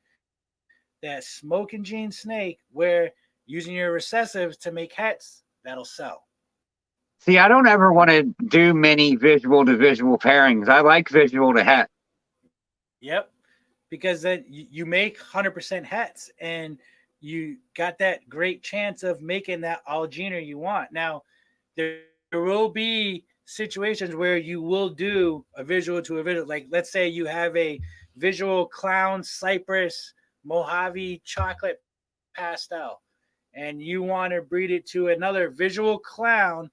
Speaker 2: that smoking gene snake, where using your recessives to make hats, that'll sell.
Speaker 1: See, I don't ever want to do many visual to visual pairings. I like visual to hat.
Speaker 2: Yep. because then you make 100% hets, and you got that great chance of making that alginer you want. Now, there will be situations where you will do a visual to a visual. Like, let's say you have a visual clown cypress Mojave chocolate pastel, and you want to breed it to another visual clown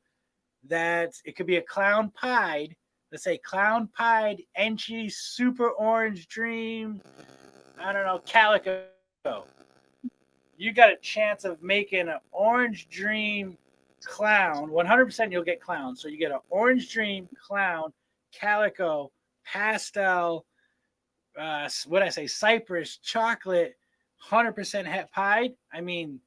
Speaker 2: that it could be a clown pied. Let's say clown pied Enchi super orange dream. I don't know, calico. You got a chance of making an orange dream clown. 100% you'll get clown. So you get an orange dream clown, calico, pastel, what I say, cypress, chocolate, 100% het pied. I mean,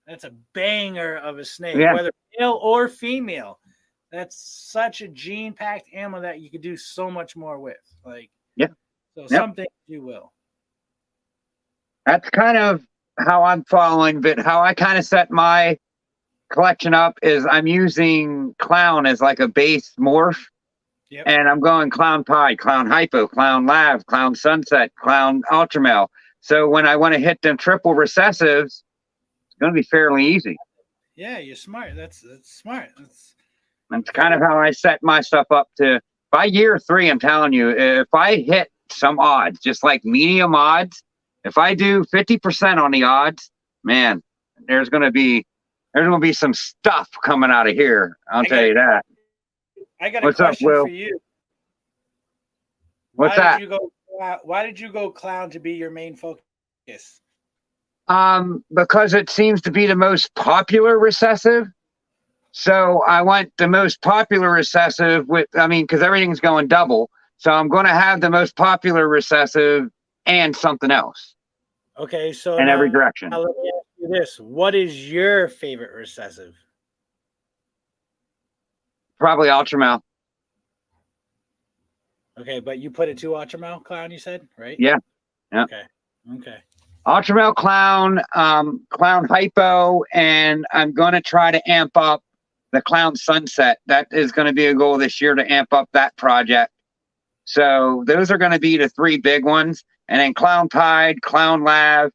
Speaker 2: that's a banger of a snake, whether male or female. That's such a gene-packed animal that you could do so much more with. Like, so some things you will.
Speaker 1: That's kind of how I'm following, but how I kind of set my collection up is I'm using clown as like a base morph.
Speaker 2: Yep.
Speaker 1: And I'm going clown pie, clown hypo, clown lav, clown sunset, clown ultramel. So when I want to hit them triple recessives, it's going to be fairly easy.
Speaker 2: Yeah, you're smart. That's smart.
Speaker 1: That's kind of how I set my stuff up to. By year 3, I'm telling you, if I hit some odds, just like medium odds, if I do 50% on the odds, man, there's going to be some stuff coming out of here. I'll tell you that.
Speaker 2: I got a question for you.
Speaker 1: What's that?
Speaker 2: Why did you go clown to be your main focus?
Speaker 1: Because it seems to be the most popular recessive. So I want the most popular recessive because everything's going double. So I'm going to have the most popular recessive and something else.
Speaker 2: Okay, so
Speaker 1: in every direction.
Speaker 2: Now let me ask you this: what is your favorite recessive?
Speaker 1: Probably ultramel.
Speaker 2: Okay, but you put it to ultramel clown, you said, right?
Speaker 1: Yeah.
Speaker 2: Okay.
Speaker 1: Ultramel clown, clown hypo, and I'm going to try to amp up the clown sunset. That is going to be a goal this year, to amp up that project. So those are going to be the 3 big ones. And then clown pied, clown lav,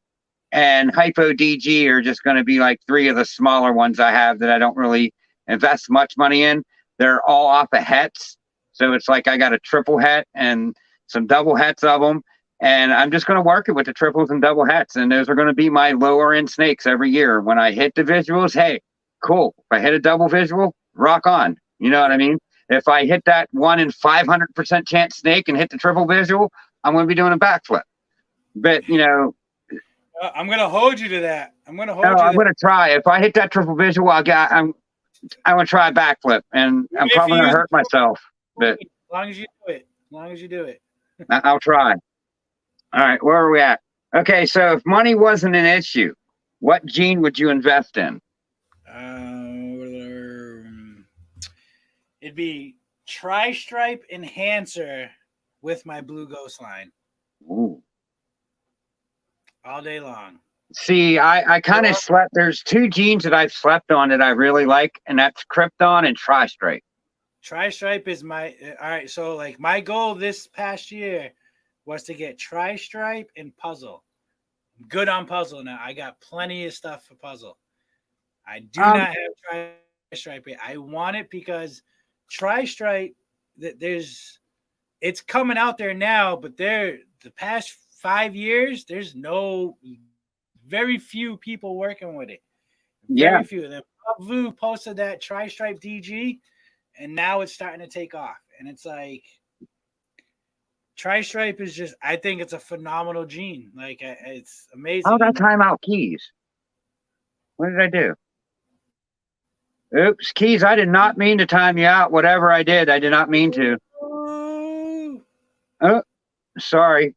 Speaker 1: and hypo DG are just going to be like 3 of the smaller ones I have that I don't really invest much money in. They're all off of hets. So it's like I got a triple het and some double hets of them. And I'm just going to work it with the triples and double hets. And those are going to be my lower end snakes every year. When I hit the visuals, hey, cool. If I hit a double visual, rock on. You know what I mean? If I hit that 1 in 500% chance snake and hit the triple visual, I'm going to be doing a backflip. But,
Speaker 2: I'm going to hold you to that. I'm going
Speaker 1: to try. If I hit that triple visual, I'm going to try a backflip. And I'm probably going to hurt myself. But
Speaker 2: as long as you do it.
Speaker 1: I'll try. All right, where are we at? Okay, so if money wasn't an issue, what gene would you invest in?
Speaker 2: It'd be Tri-Stripe Enhancer with my Blue Ghost line.
Speaker 1: Ooh.
Speaker 2: All day long.
Speaker 1: See, I kind of slept. There's 2 genes that I've slept on that I really like, and that's Krypton and Tri-Stripe.
Speaker 2: Tri-Stripe is my all right. So like my goal this past year was to get Tri-Stripe and Puzzle. I'm good on Puzzle now. I got plenty of stuff for Puzzle. I do not have Tri-Stripe yet. I want it because Tri-Stripe, it's coming out there now, but the past 5 years, there's very few people working with it. Very few of them. Vu posted that Tri-Stripe DG, and now it's starting to take off. And it's like, Tri-Stripe is just, I think it's a phenomenal gene. Like, it's amazing.
Speaker 1: Oh, that timeout keys. What did I do? Oops, keys, I did not mean to time you out. Whatever I did not mean to. Oh, sorry.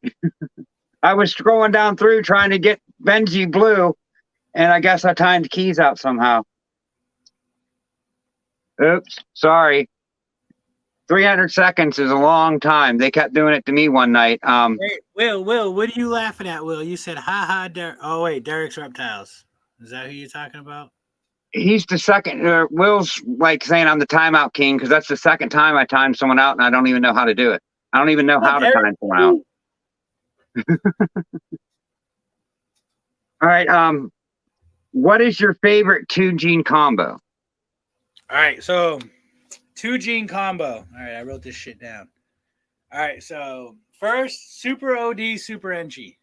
Speaker 1: I was scrolling down through trying to get Benji blue, and I guess I timed keys out somehow. Oops, sorry. 300 seconds is a long time. They kept doing it to me one night.
Speaker 2: Hey, Will, what are you laughing at, Will? You said, ha, Derek. Oh, wait, Derek's Reptiles. Is that who you're talking about?
Speaker 1: He's the second. Will's like saying I'm the timeout king because that's the second time I timed someone out, and I don't even know how to do it. I don't even know how to time someone All right. What is your favorite two gene combo?
Speaker 2: All right, so 2 gene combo. All right, I wrote this shit down. All right, so first, Super OD, Super NG.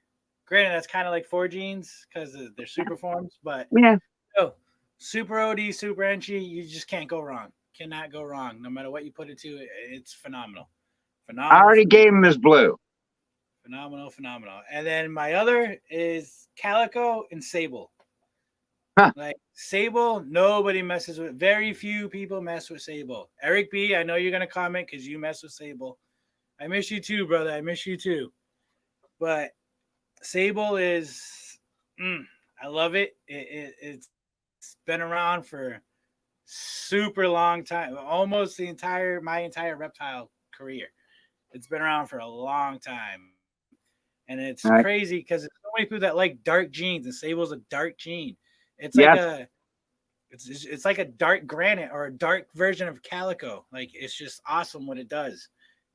Speaker 2: Granted, that's kind of like 4 genes because they're super forms, but
Speaker 1: Yeah.
Speaker 2: oh, Super OD, Super NG, you just can't go wrong. Cannot go wrong. No matter what you put it to, it's phenomenal.
Speaker 1: I
Speaker 2: Phenomenal,
Speaker 1: already gave him his blue.
Speaker 2: phenomenal, phenomenal. And then my other is Calico and Sable.
Speaker 1: Huh.
Speaker 2: Like Sable, nobody messes with. Very few people mess with Sable. Eric B, I know you're gonna comment because you mess with Sable. I miss you too, brother. I miss you too. But Sable is, I love it. It's been around for super long time, almost my entire reptile career. It's been around for a long time, and it's
Speaker 1: All right.
Speaker 2: crazy because there's so many people that like dark genes, and Sable's a dark gene. It's like
Speaker 1: Yes.
Speaker 2: it's like a dark granite or a dark version of calico. Like it's just awesome what it does,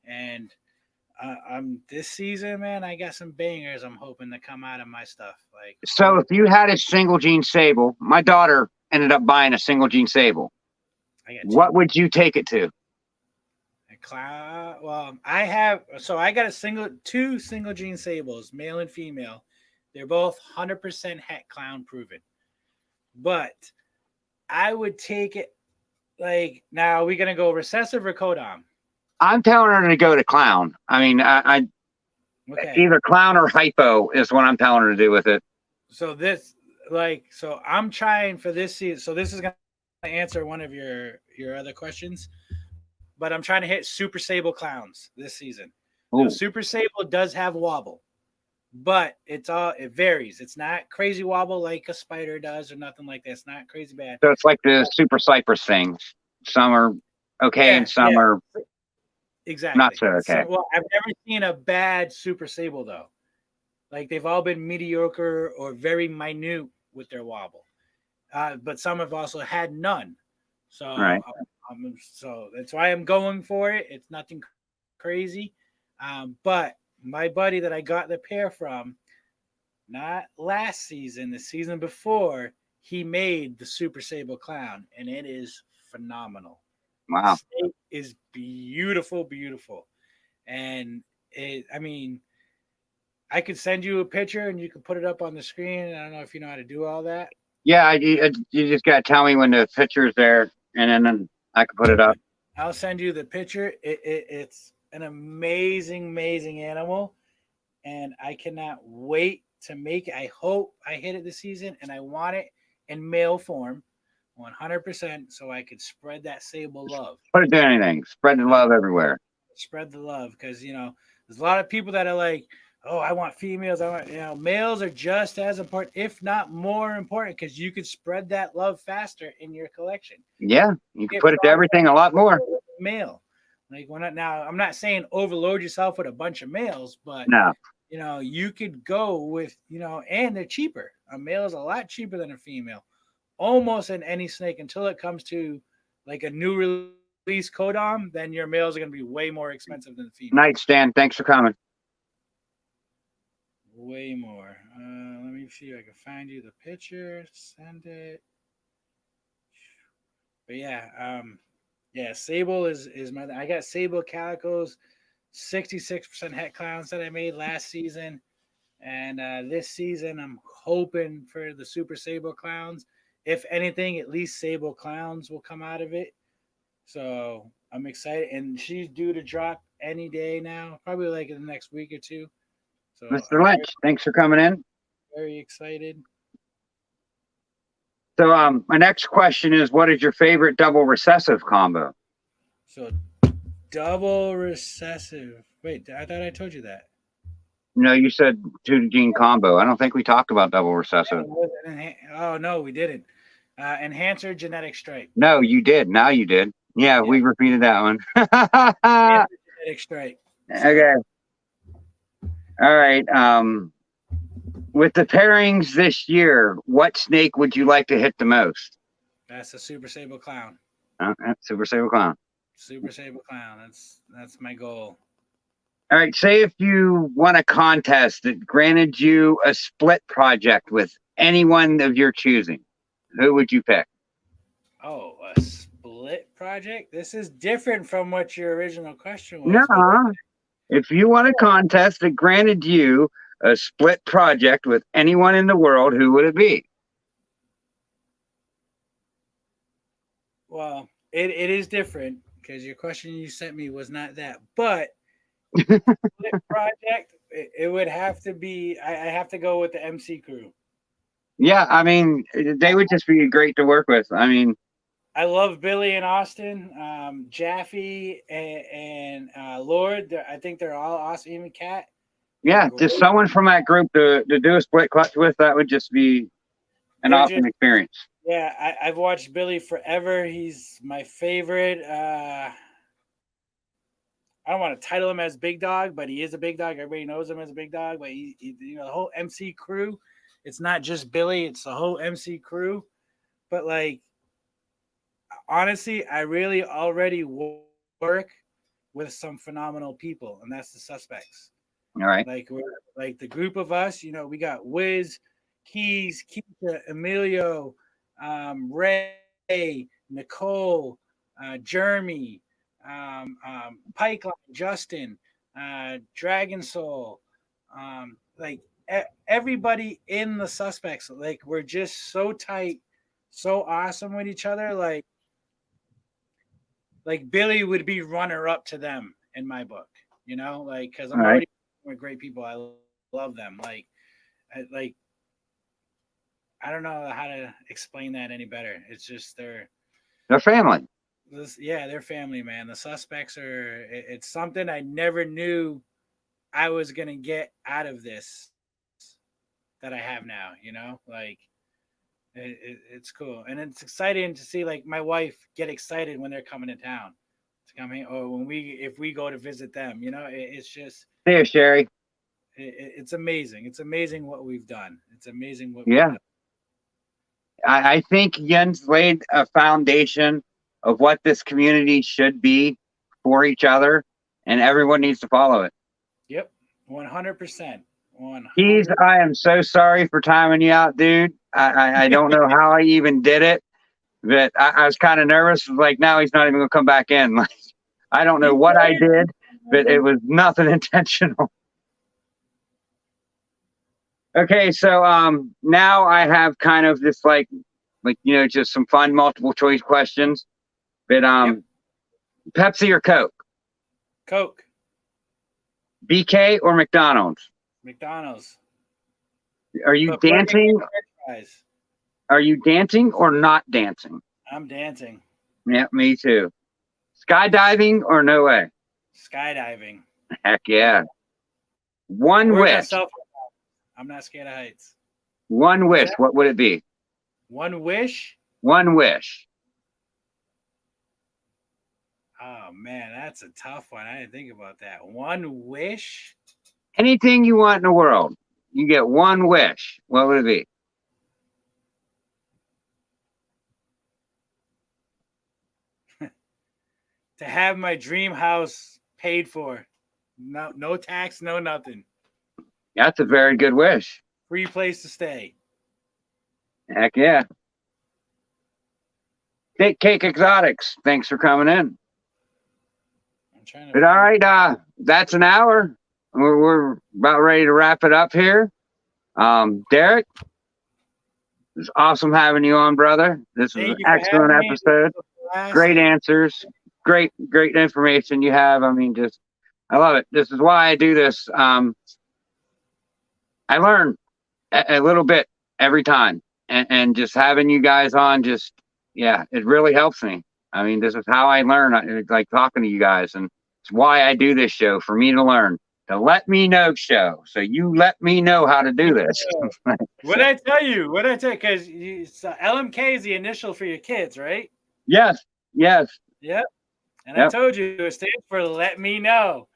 Speaker 2: and I'm this season, man. I got some bangers. I'm hoping to come out of my stuff. Like
Speaker 1: So if you had a single gene sable, my daughter ended up buying a single gene sable.
Speaker 2: I got
Speaker 1: What would you take it to?
Speaker 2: a cloud. Well, I got two single gene sables, male and female. They're both 100% het clown proven, but I would take it. Like now, are we gonna go recessive or codom?
Speaker 1: I'm telling her to go to clown. I mean, I
Speaker 2: Okay.
Speaker 1: either clown or hypo is what I'm telling her to do with it.
Speaker 2: So I'm trying for this season. So this is gonna answer one of your other questions, but I'm trying to hit Super Sable clowns this season. Now, Super Sable does have wobble, but it varies. It's not crazy wobble like a spider does or nothing like that. It's not crazy bad.
Speaker 1: So it's like the Super Cypress things. Some are okay and some are
Speaker 2: exactly
Speaker 1: not so okay.
Speaker 2: Well, I've never seen a bad Super Sable though. Like they've all been mediocre or very minute with their wobble, but some have also had none. So,
Speaker 1: right.
Speaker 2: So that's why I'm going for it. It's nothing crazy, but my buddy that I got the pair from, not last season, the season before, he made the Super Sable Clown, and it is phenomenal.
Speaker 1: Wow,
Speaker 2: Snake is beautiful, beautiful, and I mean, I could send you a picture and you can put it up on the screen. I don't know if you know how to do all that.
Speaker 1: Yeah, you just gotta tell me when the picture's there, and then I can put it up.
Speaker 2: I'll send you the picture. It's an amazing, amazing animal, and I cannot wait to make it. I hope I hit it this season, and I want it in male form, 100%, so I could spread that sable love.
Speaker 1: Put it to anything. Spread the love everywhere.
Speaker 2: Spread the love, because there's a lot of people that are like, oh, I want females. Males are just as important, if not more important, because you could spread that love faster in your collection.
Speaker 1: Yeah, you can put it to everything a lot more.
Speaker 2: Male, like I'm not saying overload yourself with a bunch of males, but
Speaker 1: no,
Speaker 2: you could go with and they're cheaper. A male is a lot cheaper than a female, almost in any snake until it comes to like a new release codom. Then your males are going to be way more expensive than the female.
Speaker 1: Nightstand, thanks for coming.
Speaker 2: Way more. Let me see if I can find you the picture. Send it. But yeah, Sable is my. I got Sable Calicos, 66% het clowns that I made last season, and this season I'm hoping for the Super Sable clowns. If anything, at least Sable clowns will come out of it. So I'm excited, and she's due to drop any day now, probably like in the next week or two. So,
Speaker 1: Mr. Lynch, thanks for coming in.
Speaker 2: Very excited.
Speaker 1: So my next question is, what is your favorite double recessive combo?
Speaker 2: So double recessive. Wait, I thought I told you that.
Speaker 1: No, you said 2-gene combo. I don't think we talked about double recessive.
Speaker 2: Oh no, we didn't. Enhancer genetic stripe.
Speaker 1: No, you did. Now you did. Yeah, we repeated that one.
Speaker 2: Genetic stripe.
Speaker 1: Okay. All right. With the pairings this year, what snake would you like to hit the most?
Speaker 2: That's a Super Sable Clown.
Speaker 1: Super Sable Clown.
Speaker 2: Super Sable Clown. That's my goal.
Speaker 1: All right. Say if you won a contest that granted you a split project with anyone of your choosing, who would you pick?
Speaker 2: Oh, a split project? This is different from what your original question was. But
Speaker 1: No. If you won a contest that granted you a split project with anyone in the world, who would it be?
Speaker 2: well, it is different because your question you sent me was not that. But split project, it would have to be. I have to go with the MC crew.
Speaker 1: Yeah, I mean, they would just be great to work with. I mean,
Speaker 2: I love Billy and Austin, Jaffe and Lord. I think they're all awesome. Even Cat.
Speaker 1: yeah,
Speaker 2: They're
Speaker 1: just
Speaker 2: great.
Speaker 1: someone from that group to do a split clutch with, that would just be an
Speaker 2: They're
Speaker 1: awesome
Speaker 2: just
Speaker 1: experience.
Speaker 2: yeah. I've watched Billy forever. He's my favorite. I don't want to title him as Big Dog, but he is a big dog. Everybody knows him as a big dog. But the whole MC crew. It's not just Billy; it's the whole MC crew. But like, honestly, I really already work with some phenomenal people, and that's the Suspects.
Speaker 1: All right.
Speaker 2: Like we're like the group of us. We got Wiz, Keys, Keisha, Emilio, Ray, Nicole, Jeremy, Pipeline, Justin, Dragon Soul, like everybody in the Suspects. Like we're just so tight, so awesome with each other. Like Billy would be runner up to them in my book. Like because
Speaker 1: All
Speaker 2: I'm
Speaker 1: right.
Speaker 2: already with great people. I love them. Like I don't know how to explain that any better. It's just
Speaker 1: They're family.
Speaker 2: they're family, man. The Suspects it's something I never knew I was gonna get out of this that I have now. Like it's cool, and it's exciting to see like my wife get excited when thing coming to town to come in, or if we go to visit them. It's just
Speaker 1: See you, Sherry.
Speaker 2: it's amazing. It's amazing what we've done. It's amazing what we've
Speaker 1: Yeah.
Speaker 2: done.
Speaker 1: I think Jens laid a foundation of what this community should be for each other, and everyone needs to follow it.
Speaker 2: Yep, 100%.
Speaker 1: Keys,
Speaker 2: 100.
Speaker 1: I am so sorry for timing you out, dude. I don't know how I even did it, but I was kind of nervous. Like, now he's not even going to come back in. Like, I don't know what I did, but it was nothing intentional. Okay, so now I have kind of this like just some fun multiple choice questions. But
Speaker 2: Yep.
Speaker 1: Pepsi or Coke?
Speaker 2: Coke,
Speaker 1: BK or McDonald's?
Speaker 2: McDonald's.
Speaker 1: Are you
Speaker 2: But Burger King
Speaker 1: dancing?
Speaker 2: French fries.
Speaker 1: Are you dancing or not dancing?
Speaker 2: I'm dancing.
Speaker 1: Yeah, me too. Skydiving or no way?
Speaker 2: Skydiving.
Speaker 1: Heck yeah. One
Speaker 2: We're gonna
Speaker 1: wish.
Speaker 2: I'm not scared of heights.
Speaker 1: One wish. What would it be?
Speaker 2: One wish?
Speaker 1: One wish.
Speaker 2: Oh man, that's a tough one. I didn't think about that. One wish?
Speaker 1: Anything you want in the world. You get one wish. What would it be?
Speaker 2: To have my dream house paid for. No tax, no nothing.
Speaker 1: That's a very good wish.
Speaker 2: Free place to stay.
Speaker 1: Heck yeah. Thick Cake Exotics. Thanks for coming in.
Speaker 2: I'm trying to
Speaker 1: But all right, that's an hour. We're about ready to wrap it up here. Derek, it's awesome having you on, brother. This was an excellent episode. Great answers. Great information you have. I mean, I love it. This is why I do this. I learn a little bit every time, and just having you guys on, it really helps me. I mean, this is how I learn. I like talking to you guys, and it's why I do this show, for me to learn, to let me know show. So you let me know how to do this.
Speaker 2: What did I tell you? Because LMK is the initial for your kids, right?
Speaker 1: Yes.
Speaker 2: Yep. And I told you it stands for let me know.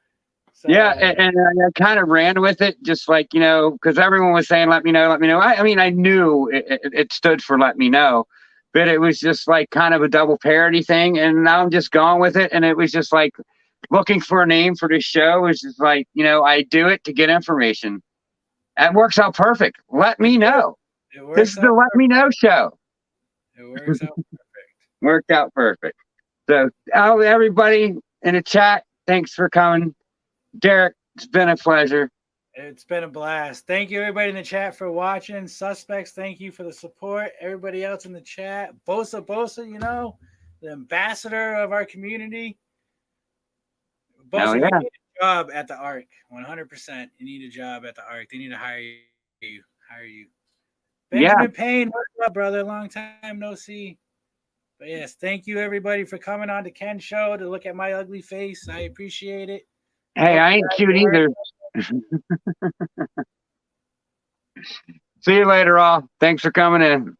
Speaker 2: So,
Speaker 1: yeah, and I kind of ran with it, just like, because everyone was saying, let me know, let me know. I mean, I knew it stood for let me know, but it was just like kind of a double parody thing. And now I'm just going with it. And it was just like looking for a name for this show. It's just like, I do it to get information. That works out perfect. Let me know.
Speaker 2: It
Speaker 1: This
Speaker 2: works
Speaker 1: is the
Speaker 2: out.
Speaker 1: Let Me Know show.
Speaker 2: It works out perfect.
Speaker 1: Worked out perfect. So, everybody in the chat, thanks for coming. Derek, it's been a pleasure.
Speaker 2: It's been a blast. Thank you, everybody in the chat, for watching. Suspects, thank you for the support. Everybody else in the chat, Bosa, the ambassador of our community. Bosa, you need a job at the Ark. 100%. You need a job at the Ark. They need to hire you. Benjamin Payne, what's up, brother? Long time no see. But yes, thank you, everybody, for coming on the Ken Show to look at my ugly face. I appreciate it.
Speaker 1: Hey, I ain't cute either. See you later, all. Thanks for coming in.